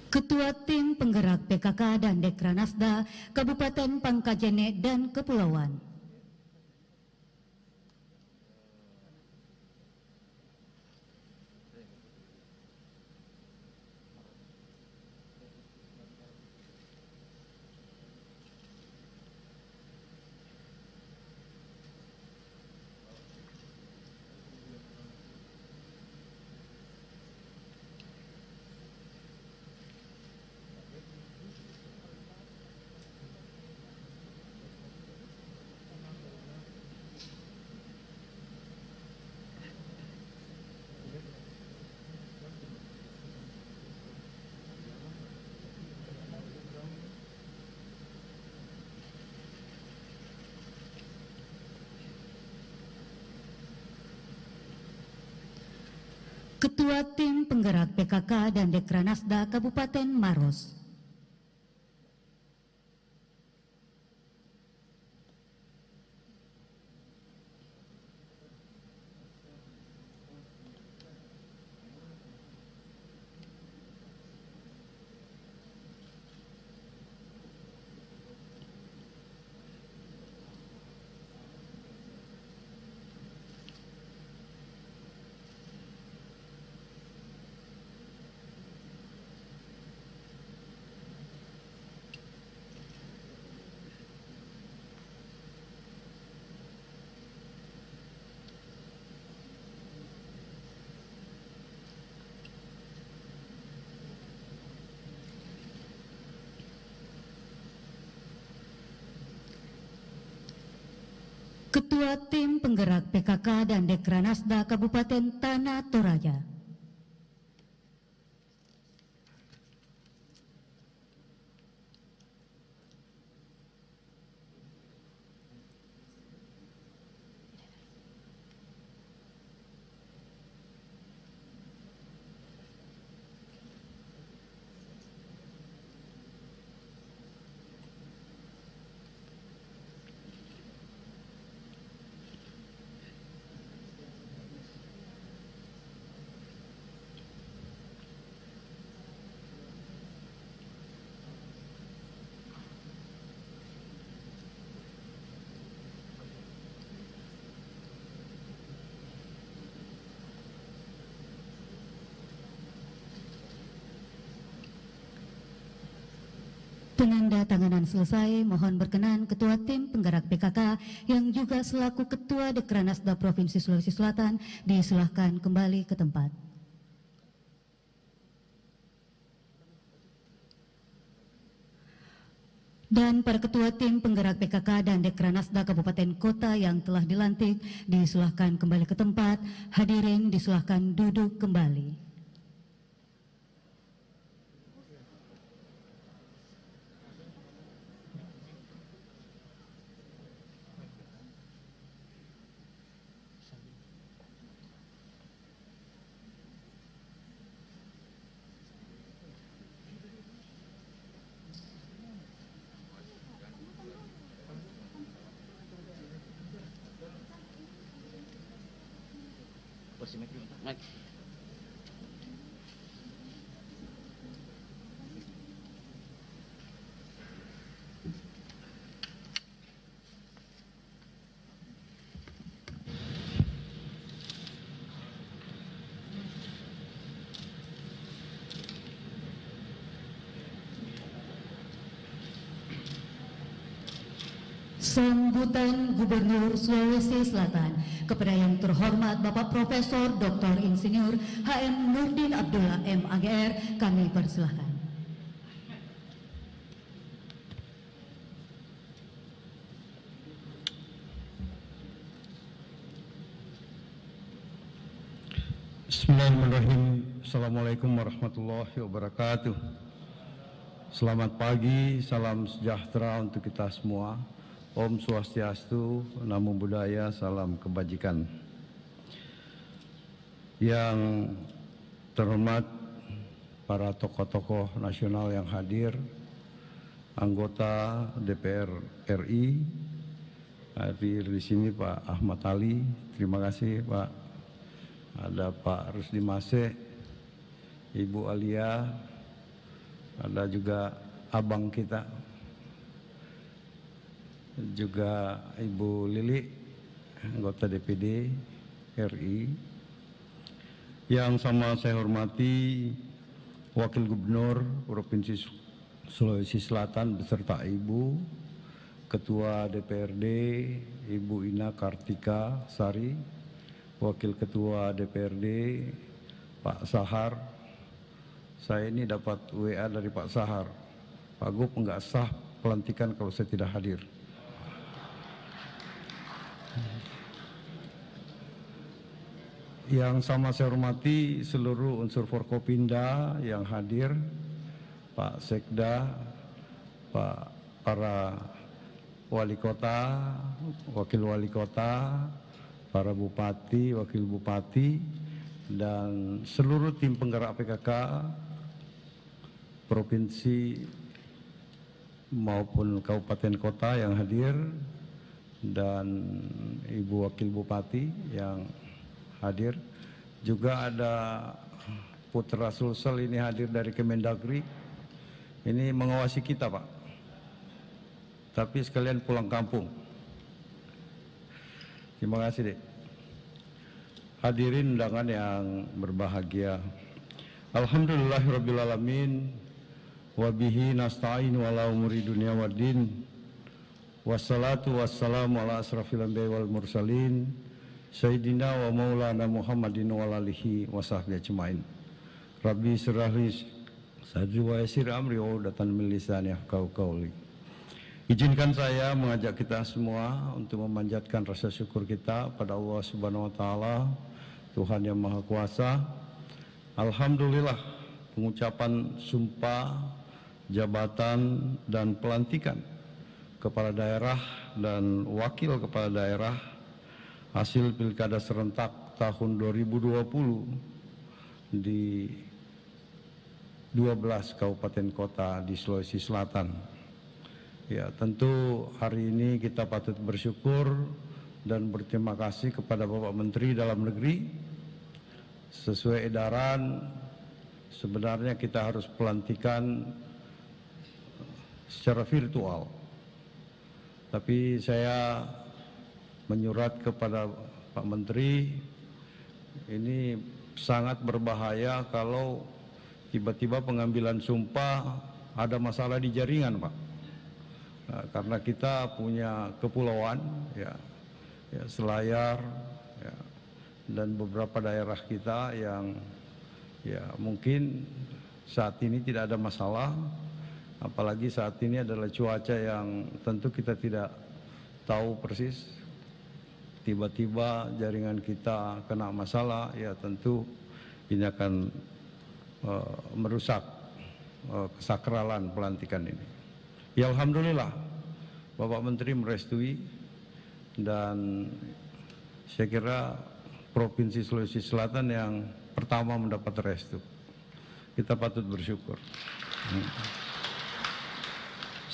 Ketua Tim Penggerak PKK dan Dekranasda Kabupaten Pangkajene dan Kepulauan. Ketua Tim Penggerak PKK dan Dekranasda Kabupaten Maros. Ketua Tim Penggerak PKK dan Dekranasda Kabupaten Tanah Toraja. Penanda tanganan selesai, mohon berkenan Ketua Tim Penggerak PKK yang juga selaku Ketua Dekranasda Provinsi Sulawesi Selatan disilahkan kembali ke tempat. Dan para Ketua Tim Penggerak PKK dan Dekranasda Kabupaten Kota yang telah dilantik disilahkan kembali ke tempat, hadirin disilahkan duduk kembali. Sambutan Gubernur Sulawesi Selatan kepada yang terhormat Bapak Profesor Dr. Insinyur HM Nurdin Abdullah MAgR kami persilahkan. Bismillahirrahmanirrahim. Assalamualaikum warahmatullahi wabarakatuh. Selamat pagi, salam sejahtera untuk kita semua. Om Swastiastu, Namo Buddhaya, salam kebajikan. Yang terhormat para tokoh-tokoh nasional yang hadir, anggota DPR RI, hadir di sini Pak Ahmad Ali, terima kasih Pak. Ada Pak Rusdi Mase, Ibu Alia, ada juga abang kita, juga Ibu Lili, anggota DPD RI. Yang sama saya hormati Wakil Gubernur Provinsi Sulawesi Selatan beserta Ibu, Ketua DPRD Ibu Ina Kartika Sari, Wakil Ketua DPRD Pak Sahar. Saya ini dapat WA dari Pak Sahar, Pak Gub enggak sah pelantikan kalau saya tidak hadir. Yang sama saya hormati seluruh unsur Forkopimda yang hadir, Pak Sekda, para wali kota, wakil wali kota, para bupati, wakil bupati, dan seluruh tim penggerak PKK provinsi maupun kabupaten kota yang hadir, dan Ibu Wakil Bupati yang hadir. Juga ada Putra Sulsel ini hadir dari Kemendagri. Ini mengawasi kita Pak, tapi sekalian pulang kampung. Terima kasih Dek. Hadirin undangan yang berbahagia, alhamdulillahirrabbilalamin, wabihi nasta'in wala umuri dunia waddin, wassalatu wassalamu ala asrafil anbiya'i wal mursalin, Sayyidina wa maulana Muhammadin wa alihi wa sahbihi ajma'in. Rabbi sirahli sadri wa yasir amri wa udatan min lisani yafqahu qawli. Izinkan saya mengajak kita semua untuk memanjatkan rasa syukur kita pada Allah Subhanahu wa taala, Tuhan yang Maha Kuasa. Alhamdulillah, pengucapan sumpah jabatan dan pelantikan kepala daerah dan wakil kepala daerah hasil Pilkada serentak tahun 2020 di 12 kabupaten kota di Sulawesi Selatan. Ya, tentu hari ini kita patut bersyukur dan berterima kasih kepada Bapak Menteri Dalam Negeri. Sesuai edaran, sebenarnya kita harus pelantikan secara virtual. Tapi saya menyurat kepada Pak Menteri, ini sangat berbahaya kalau tiba-tiba pengambilan sumpah ada masalah di jaringan, Pak. Nah, karena kita punya kepulauan, ya Selayar, ya, dan beberapa daerah kita yang ya mungkin saat ini tidak ada masalah, apalagi saat ini adalah cuaca yang tentu kita tidak tahu persis. Tiba-tiba jaringan kita kena masalah, ya tentu ini akan merusak kesakralan pelantikan ini. Ya Alhamdulillah, Bapak Menteri merestui, dan saya kira Provinsi Sulawesi Selatan yang pertama mendapat restu. Kita patut bersyukur.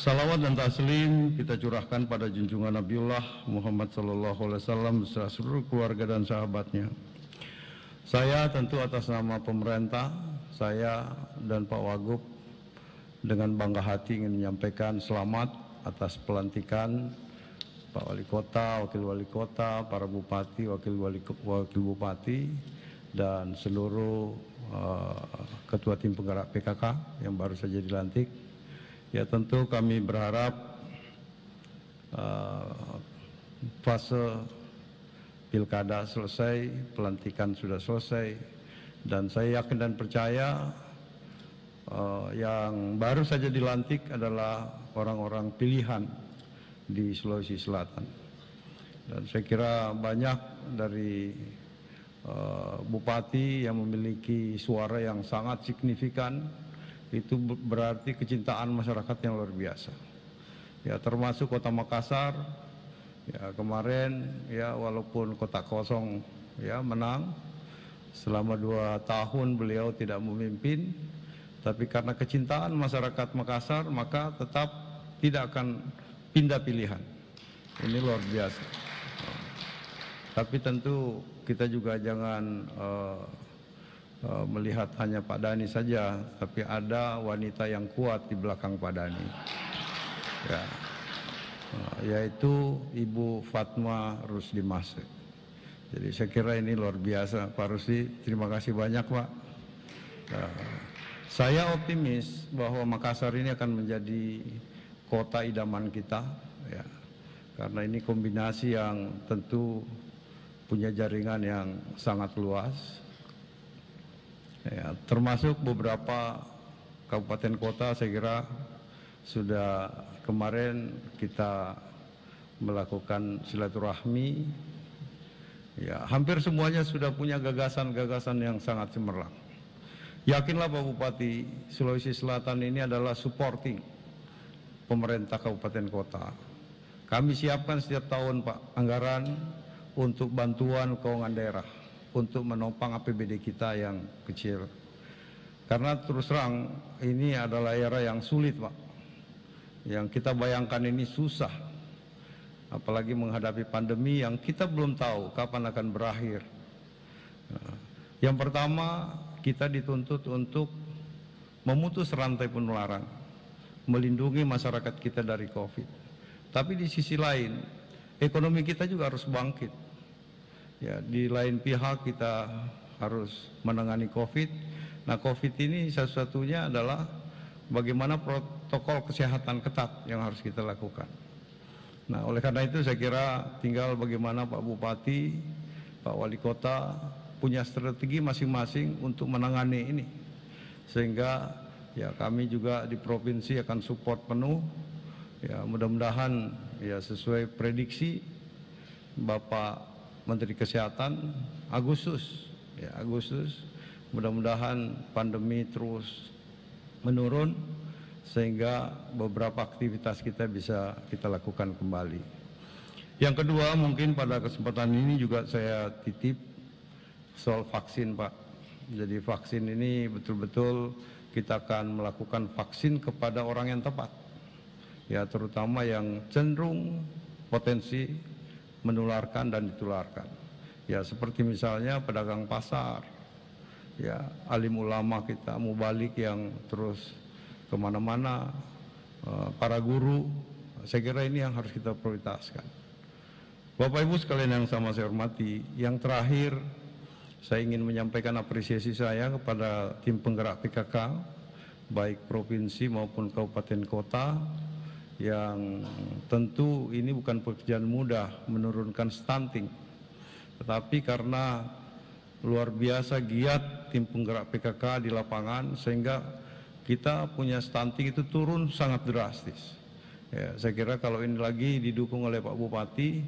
Salawat dan taslim kita curahkan pada junjungan Nabiullah Muhammad SAW beserta seluruh keluarga dan sahabatnya. Saya tentu atas nama pemerintah, saya dan Pak Wagub dengan bangga hati ingin menyampaikan selamat atas pelantikan Pak Wali Kota, Wakil Wali Kota, para Bupati, Wakil Bupati, dan seluruh Ketua Tim Penggerak PKK yang baru saja dilantik. Ya tentu kami berharap fase Pilkada selesai, pelantikan sudah selesai, dan saya yakin dan percaya yang baru saja dilantik adalah orang-orang pilihan di Sulawesi Selatan. Dan saya kira banyak dari bupati yang memiliki suara yang sangat signifikan, itu berarti kecintaan masyarakat yang luar biasa. Ya termasuk Kota Makassar, ya kemarin ya walaupun kota kosong ya menang, selama 2 tahun beliau tidak memimpin, tapi karena kecintaan masyarakat Makassar maka tetap tidak akan pindah pilihan. Ini luar biasa. Tapi tentu kita juga jangan melihat hanya Pak Dhani saja, tapi ada wanita yang kuat di belakang Pak Dhani, ya, yaitu Ibu Fatma Rusdi Mase. Jadi saya kira ini luar biasa. Pak Rusdi, terima kasih banyak Pak. Saya optimis bahwa Makassar ini akan menjadi kota idaman kita, ya, karena ini kombinasi yang tentu punya jaringan yang sangat luas, ya, termasuk beberapa kabupaten kota. Saya kira sudah kemarin kita melakukan silaturahmi, ya, hampir semuanya sudah punya gagasan-gagasan yang sangat cemerlang. Yakinlah Pak Bupati, Sulawesi Selatan ini adalah supporting pemerintah kabupaten kota. Kami siapkan setiap tahun Pak anggaran untuk bantuan keuangan daerah, untuk menopang APBD kita yang kecil. Karena terus terang ini adalah era yang sulit Pak. Yang kita bayangkan ini susah. Apalagi menghadapi pandemi yang kita belum tahu kapan akan berakhir. Yang pertama, kita dituntut untuk memutus rantai penularan, melindungi masyarakat kita dari COVID. Tapi di sisi lain, ekonomi kita juga harus bangkit. Ya, di lain pihak kita harus menangani COVID. Nah, COVID ini satu-satunya adalah bagaimana protokol kesehatan ketat yang harus kita lakukan. Nah, oleh karena itu saya kira tinggal bagaimana Pak Bupati, Pak Wali Kota punya strategi masing-masing untuk menangani ini, sehingga ya kami juga di provinsi akan support penuh, Ya, mudah-mudahan ya sesuai prediksi Bapak Menteri Kesehatan Agustus, mudah-mudahan pandemi terus menurun sehingga beberapa aktivitas kita bisa kita lakukan kembali. Yang kedua, mungkin pada kesempatan ini juga saya titip soal vaksin, Pak. Jadi vaksin ini betul-betul kita akan melakukan vaksin kepada orang yang tepat. Ya, terutama yang cenderung potensi menularkan dan ditularkan. Ya, seperti misalnya pedagang pasar, ya, alim ulama kita, mubalik yang terus kemana-mana, para guru, saya kira ini yang harus kita prioritaskan. Bapak Ibu sekalian yang sama saya hormati, yang terakhir saya ingin menyampaikan apresiasi saya kepada tim penggerak PKK, baik provinsi maupun kabupaten kota, yang tentu ini bukan pekerjaan mudah menurunkan stunting, tetapi karena luar biasa giat tim penggerak PKK di lapangan sehingga kita punya stunting itu turun sangat drastis. Ya, saya kira kalau ini lagi didukung oleh Pak Bupati,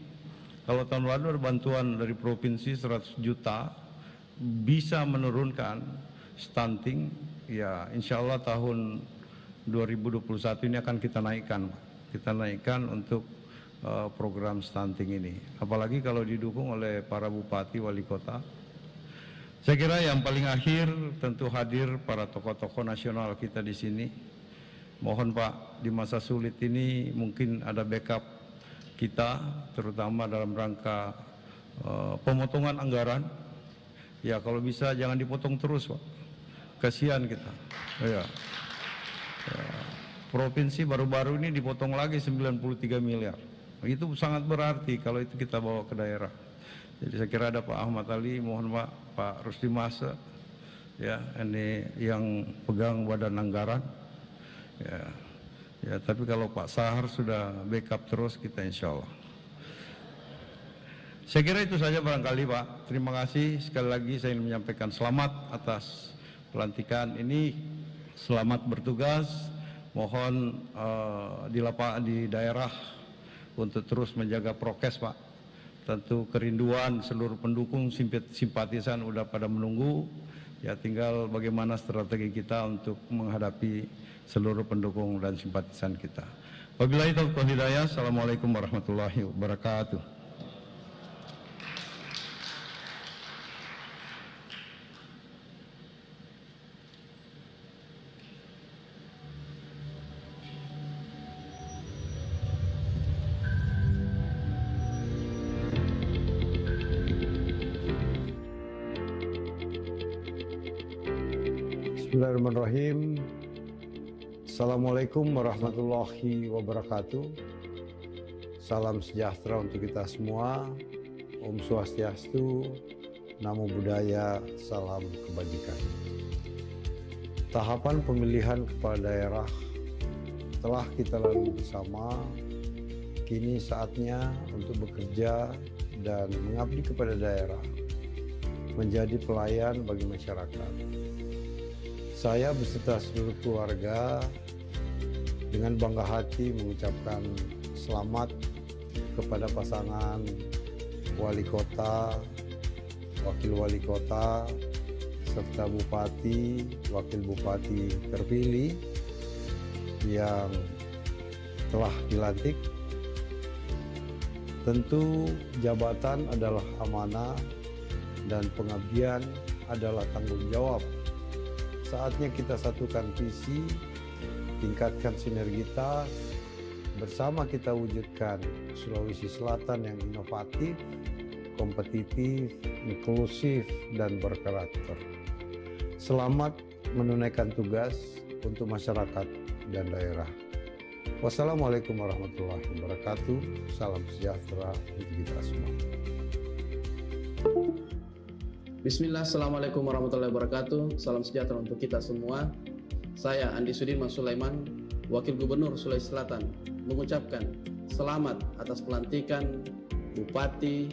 kalau tahun lalu ada bantuan dari provinsi 100 juta bisa menurunkan stunting, ya insya Allah tahun 2021 ini akan kita naikkan untuk program stunting ini. Apalagi kalau didukung oleh para bupati, wali kota. Saya kira yang paling akhir tentu hadir para tokoh-tokoh nasional kita di sini. Mohon Pak, di masa sulit ini mungkin ada backup kita, terutama dalam rangka pemotongan anggaran. Ya kalau bisa jangan dipotong terus Pak, kasihan kita. Ya. Provinsi baru-baru ini dipotong lagi 93 miliar. Itu sangat berarti kalau itu kita bawa ke daerah. Jadi saya kira ada Pak Ahmad Ali, mohon Pak Rusdi Masa, ya ini yang pegang badan anggaran. Ya, tapi kalau Pak Sahar sudah backup terus kita insya Allah. Saya kira itu saja barangkali Pak. Terima kasih sekali lagi saya ingin menyampaikan selamat atas pelantikan ini. Selamat bertugas. Mohon di daerah untuk terus menjaga prokes Pak. Tentu kerinduan seluruh pendukung simpatisan udah pada menunggu. Ya tinggal bagaimana strategi kita untuk menghadapi seluruh pendukung dan simpatisan kita. Wabillahi taufiq wal hidayah. Assalamualaikum warahmatullahi wabarakatuh. Bismillahirrahmanirrahim. Assalamualaikum warahmatullahi wabarakatuh. Salam sejahtera untuk kita semua. Om Swastiastu, Namo Buddhaya, salam kebajikan. Tahapan pemilihan kepala daerah telah kita lalui bersama. Kini saatnya untuk bekerja dan mengabdi kepada daerah, menjadi pelayan bagi masyarakat. Saya beserta seluruh keluarga dengan bangga hati mengucapkan selamat kepada pasangan wali kota, wakil wali kota, serta bupati, wakil bupati terpilih yang telah dilantik. Tentu jabatan adalah amanah dan pengabdian adalah tanggung jawab. Saatnya kita satukan visi, tingkatkan sinergitas, bersama kita wujudkan Sulawesi Selatan yang inovatif, kompetitif, inklusif, dan berkarakter. Selamat menunaikan tugas untuk masyarakat dan daerah. Wassalamualaikum warahmatullahi wabarakatuh. Salam sejahtera untuk kita semua. Bismillah, Assalamualaikum warahmatullahi wabarakatuh. Salam sejahtera untuk kita semua. Saya Andi Sudirman Sulaiman, Wakil Gubernur Sulawesi Selatan, mengucapkan selamat atas pelantikan Bupati,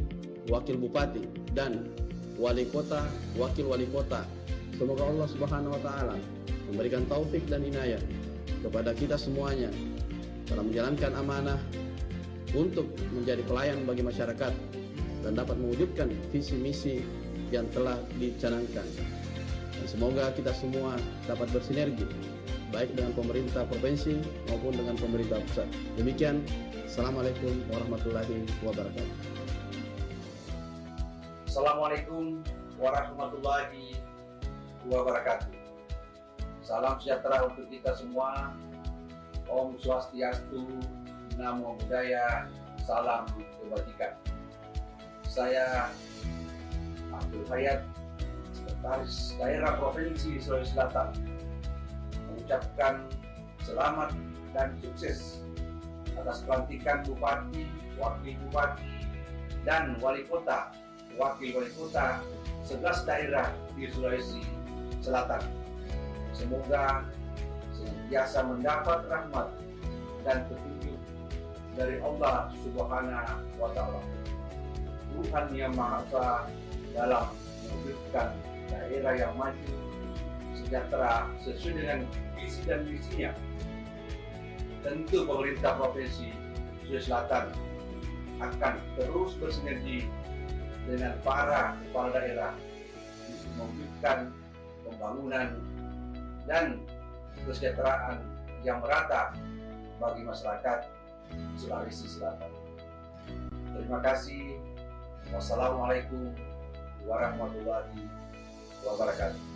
Wakil Bupati, dan Wali Kota, Wakil Wali Kota. Semoga Allah Subhanahu wa Ta'ala memberikan taufik dan inayah kepada kita semuanya dalam menjalankan amanah untuk menjadi pelayan bagi masyarakat dan dapat mewujudkan visi misi yang telah dicanangkan. Dan semoga kita semua dapat bersinergi baik dengan pemerintah provinsi maupun dengan pemerintah pusat. Demikian, Assalamualaikum warahmatullahi wabarakatuh. Assalamualaikum warahmatullahi wabarakatuh. Salam sejahtera untuk kita semua. Om Swastiastu, Namo Buddhaya, salam kebajikan. Saya Abdul Hayat, Sekretaris Daerah Provinsi Sulawesi Selatan, mengucapkan selamat dan sukses atas pelantikan Bupati, Wakil Bupati, dan Wali Kota, Wakil Wali Kota 11 daerah di Sulawesi Selatan. Semoga senantiasa mendapat rahmat dan petunjuk dari Allah Subhanahu wa Ta'ala, Tuhan yang Maha Esa, dalam mewujudkan daerah yang maju, sejahtera sesuai dengan visi dan misinya. Tentu pemerintah Provinsi Sulawesi Selatan akan terus bersinergi dengan para kepala daerah untuk mewujudkan pembangunan dan kesejahteraan yang merata bagi masyarakat Sulawesi Selatan. Terima kasih. Wassalamualaikum warahmatullahi wabarakatuh.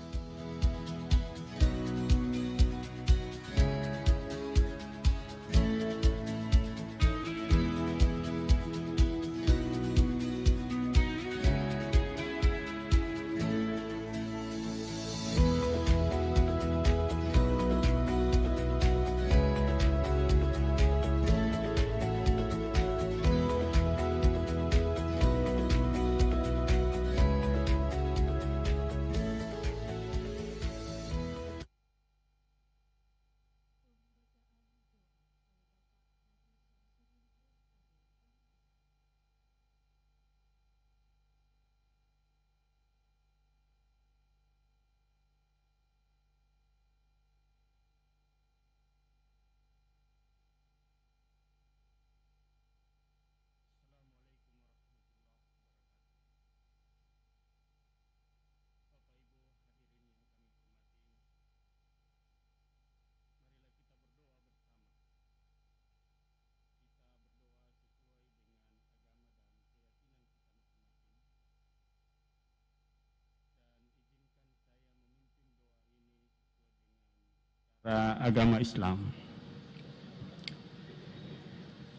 Agama Islam.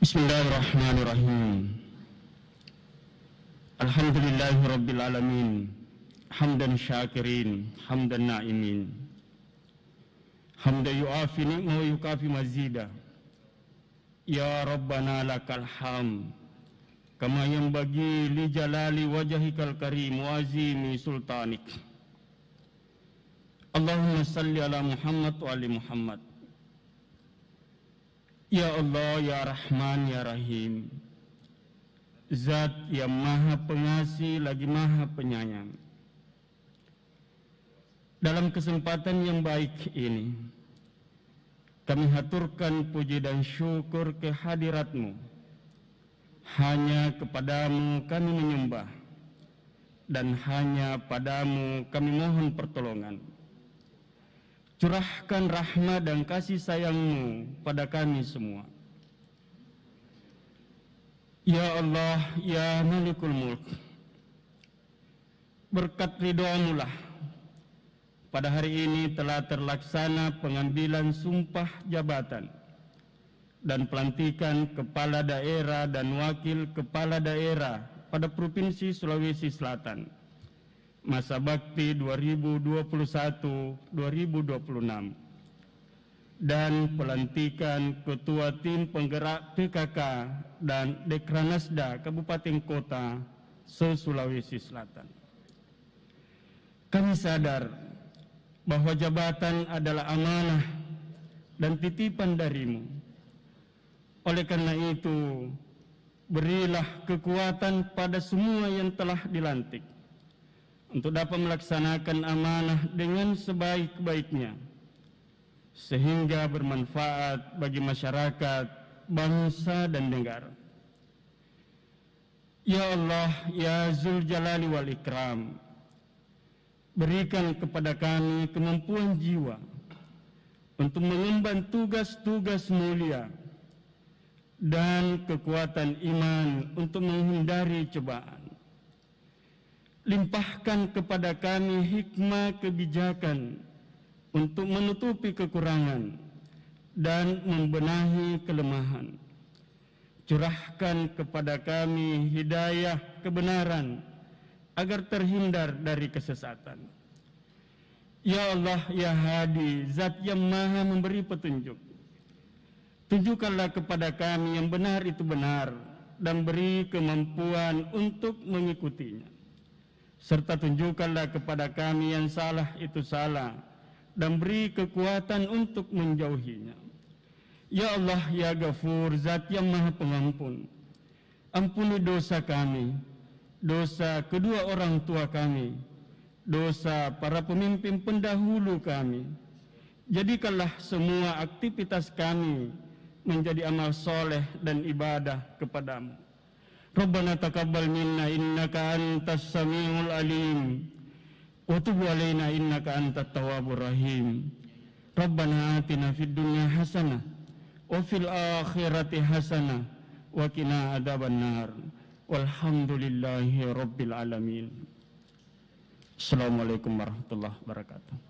Bismillahirrahmanirrahim. Alhamdulillahirabbil alamin. Hamdan syakirin, hamdan na'imin. Hamdan yu'afi ni'ma wa yukafi mazida. Ya Rabbana lakal ham. Kama yanbaghi li jalali wajhikal karim wa azimi sultanik. Allahumma salli ala Muhammad wa ali Muhammad. Ya Allah, ya Rahman, ya Rahim, Zat yang maha pengasih lagi maha penyayang. Dalam kesempatan yang baik ini, kami haturkan puji dan syukur kehadirat-Mu. Hanya kepadamu kami menyembah, dan hanya padamu kami mohon pertolongan. Curahkan rahmat dan kasih sayang-Mu pada kami semua. Ya Allah, ya Malikul Mulk, berkat ridha-Mu lah pada hari ini telah terlaksana pengambilan sumpah jabatan dan pelantikan kepala daerah dan wakil kepala daerah pada Provinsi Sulawesi Selatan masa bakti 2021-2026 dan pelantikan Ketua Tim Penggerak PKK dan Dekranasda Kabupaten Kota se-Sulawesi Selatan. Kami sadar bahwa jabatan adalah amanah dan titipan dari-Mu. Oleh karena itu, berilah kekuatan pada semua yang telah dilantik untuk dapat melaksanakan amanah dengan sebaik-baiknya, sehingga bermanfaat bagi masyarakat, bangsa dan negara. Ya Allah, ya Zul Jalali wal Ikram, berikan kepada kami kemampuan jiwa untuk mengemban tugas-tugas mulia dan kekuatan iman untuk menghindari cobaan. Limpahkan kepada kami hikmah kebijakan untuk menutupi kekurangan dan membenahi kelemahan. Curahkan kepada kami hidayah kebenaran agar terhindar dari kesesatan. Ya Allah, ya Hadi, Zat yang Maha memberi petunjuk, tunjukkanlah kepada kami yang benar itu benar dan beri kemampuan untuk mengikutinya. Serta tunjukkanlah kepada kami yang salah itu salah dan beri kekuatan untuk menjauhinya. Ya Allah, ya Ghafur, Zat yang Maha Pengampun, ampuni dosa kami, dosa kedua orang tua kami, dosa para pemimpin pendahulu kami. Jadikanlah semua aktivitas kami menjadi amal soleh dan ibadah kepadamu. Rabbana taqabbal minna innaka antas samiul alim wa tub alaina innaka antat tawwabur rahim. Rabbana atina fid dunya hasanah wa fil akhirati hasanah wa qina adzabannar. Walhamdulillahi rabbil alamin. Assalamualaikum warahmatullahi wabarakatuh.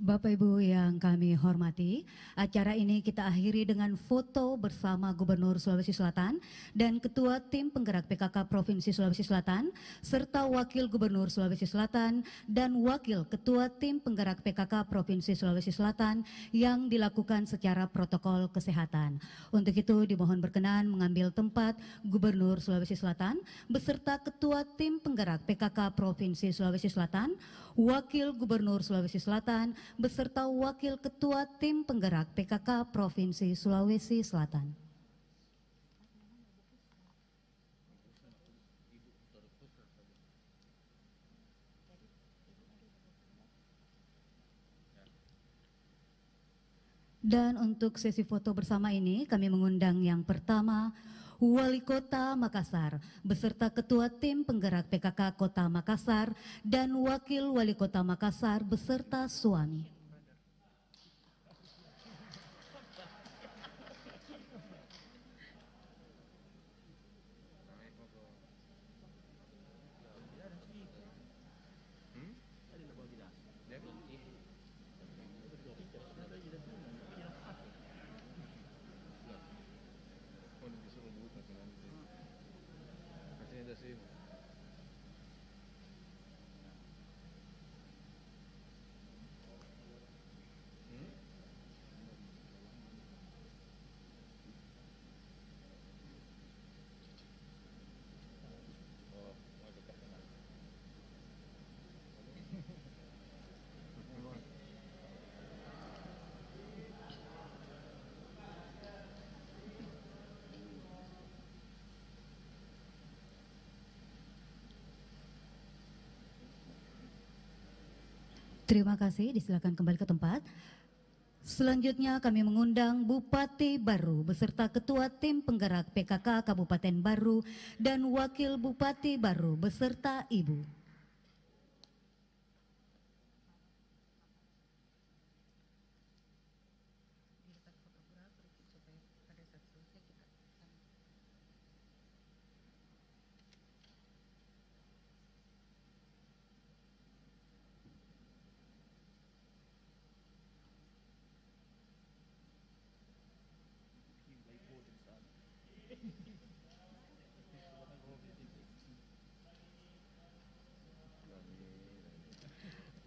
Bapak Ibu yang kami hormati, acara ini kita akhiri dengan foto bersama Gubernur Sulawesi Selatan dan Ketua Tim Penggerak PKK Provinsi Sulawesi Selatan, serta Wakil Gubernur Sulawesi Selatan dan Wakil Ketua Tim Penggerak PKK Provinsi Sulawesi Selatan yang dilakukan secara protokol kesehatan. Untuk itu dimohon berkenan mengambil tempat Gubernur Sulawesi Selatan beserta Ketua Tim Penggerak PKK Provinsi Sulawesi Selatan, Wakil Gubernur Sulawesi Selatan, beserta Wakil Ketua Tim Penggerak PKK Provinsi Sulawesi Selatan. Dan untuk sesi foto bersama ini kami mengundang yang pertama Wali Kota Makassar beserta Ketua Tim Penggerak PKK Kota Makassar dan Wakil Wali Kota Makassar beserta suami. Terima kasih, disilakan kembali ke tempat. Selanjutnya kami mengundang Bupati Baru beserta Ketua Tim Penggerak PKK Kabupaten Baru dan Wakil Bupati Baru beserta Ibu.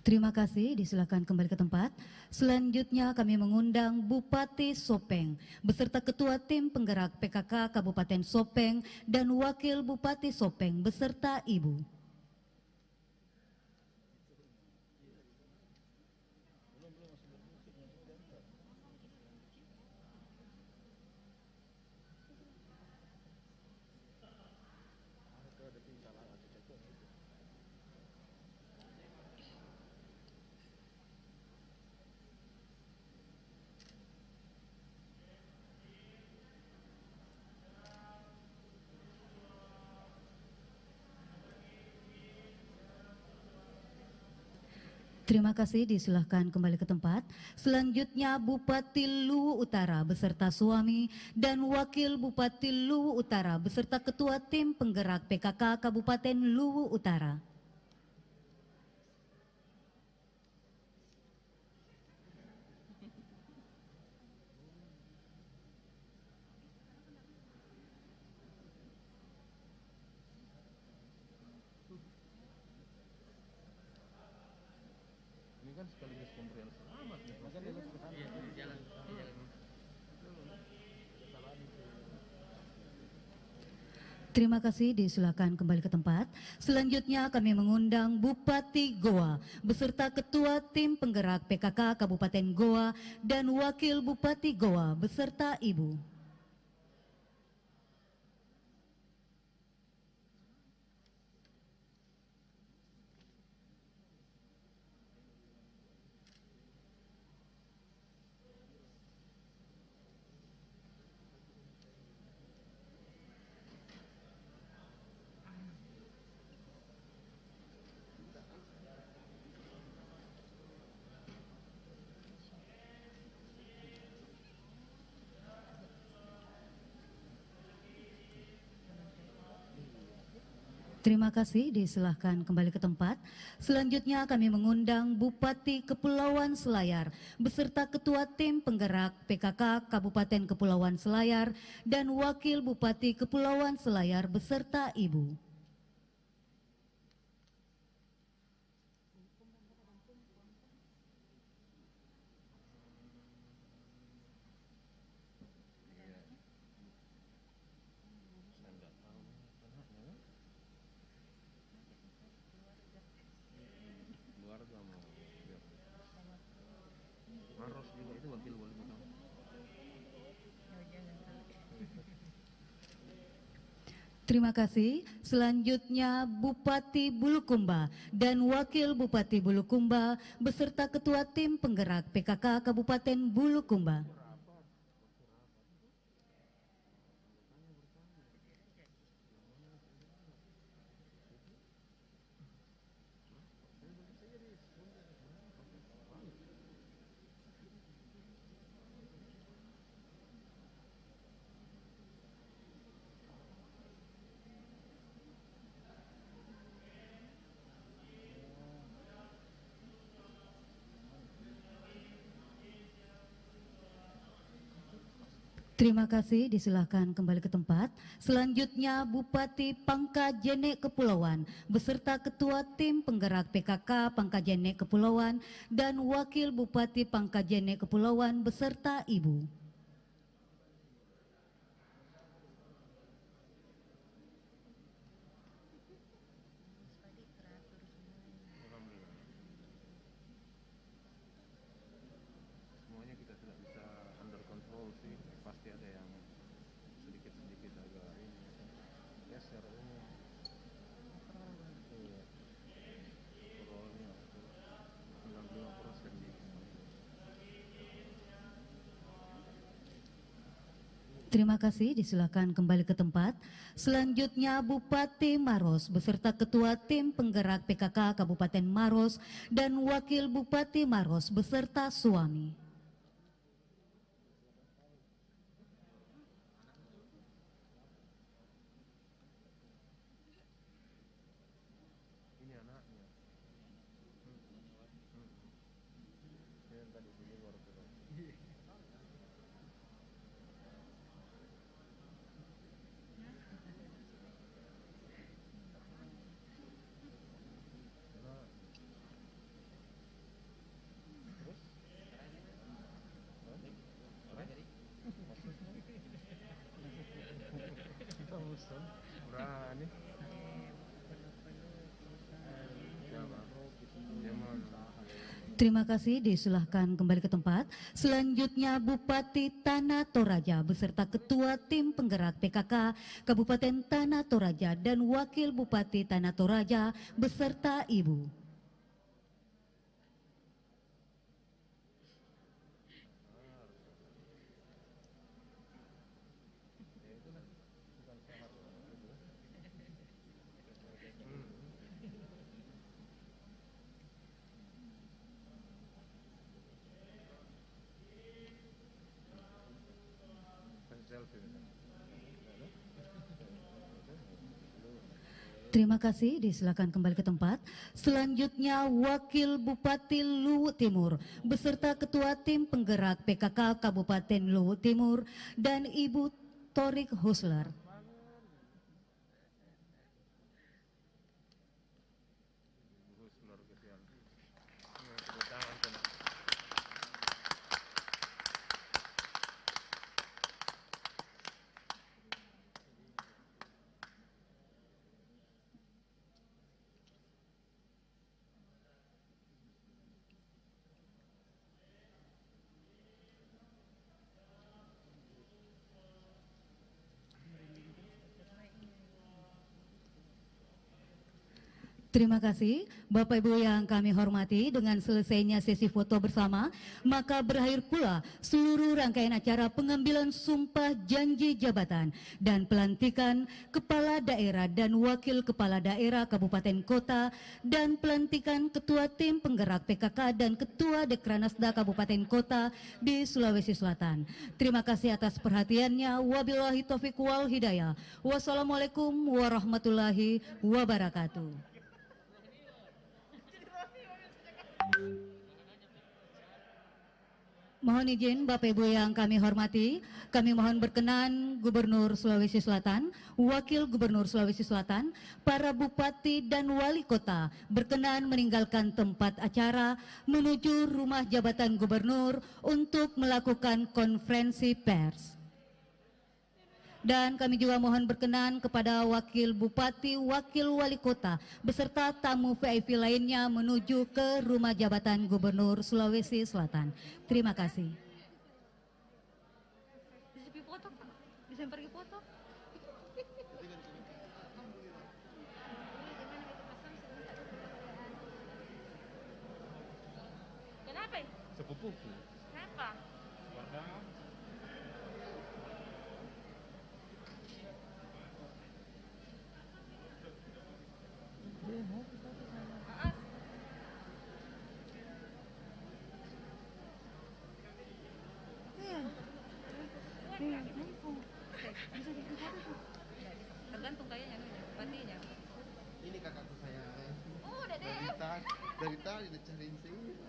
Terima kasih, disilakan kembali ke tempat. Selanjutnya kami mengundang Bupati Sopeng beserta Ketua Tim Penggerak PKK Kabupaten Sopeng dan Wakil Bupati Sopeng beserta Ibu. Terima kasih, disilahkan kembali ke tempat. Selanjutnya Bupati Luwu Utara beserta suami dan Wakil Bupati Luwu Utara beserta Ketua Tim Penggerak PKK Kabupaten Luwu Utara. Terima kasih, disilakan kembali ke tempat. Selanjutnya kami mengundang Bupati Goa beserta Ketua Tim Penggerak PKK Kabupaten Goa dan Wakil Bupati Goa beserta Ibu. Terima kasih, disilahkan kembali ke tempat. Selanjutnya kami mengundang Bupati Kepulauan Selayar beserta Ketua Tim Penggerak PKK Kabupaten Kepulauan Selayar dan Wakil Bupati Kepulauan Selayar beserta Ibu. Terima kasih. Selanjutnya Bupati Bulukumba dan Wakil Bupati Bulukumba beserta Ketua Tim Penggerak PKK Kabupaten Bulukumba. Terima kasih, disilahkan kembali ke tempat. Selanjutnya Bupati Pangkajene Kepulauan beserta Ketua Tim Penggerak PKK Pangkajene Kepulauan dan Wakil Bupati Pangkajene Kepulauan beserta Ibu. Terima kasih, disilakan kembali ke tempat. Selanjutnya Bupati Maros beserta Ketua Tim Penggerak PKK Kabupaten Maros dan Wakil Bupati Maros beserta suami. Terima kasih, disilahkan kembali ke tempat. Selanjutnya Bupati Tanah Toraja beserta Ketua Tim Penggerak PKK Kabupaten Tanah Toraja dan Wakil Bupati Tanah Toraja beserta Ibu. Terima kasih, disilakan kembali ke tempat. Selanjutnya Wakil Bupati Luwu Timur beserta Ketua Tim Penggerak PKK Kabupaten Luwu Timur dan Ibu Torik Husler. Terima kasih Bapak Ibu yang kami hormati. Dengan selesainya sesi foto bersama, maka berakhir pula seluruh rangkaian acara pengambilan sumpah janji jabatan dan pelantikan Kepala Daerah dan Wakil Kepala Daerah Kabupaten Kota dan pelantikan Ketua Tim Penggerak PKK dan Ketua Dekranasda Kabupaten Kota di Sulawesi Selatan. Terima kasih atas perhatiannya. Wabillahi taufiq wal hidayah. Wassalamualaikum warahmatullahi wabarakatuh. Mohon izin Bapak Ibu yang kami hormati, kami mohon berkenan Gubernur Sulawesi Selatan, Wakil Gubernur Sulawesi Selatan, para Bupati dan Wali Kota berkenan meninggalkan tempat acara menuju rumah jabatan Gubernur untuk melakukan konferensi pers. Dan kami juga mohon berkenan kepada Wakil Bupati, Wakil Wali Kota beserta tamu VIP lainnya menuju ke rumah jabatan Gubernur Sulawesi Selatan. Terima kasih. Bisa pergi foto? Kenapa? Sepupuku. Kenapa? Karena Tergantung kayaknya batinya. Ini kakakku saya. Oh, Dede. Dari tadi dicariin sini.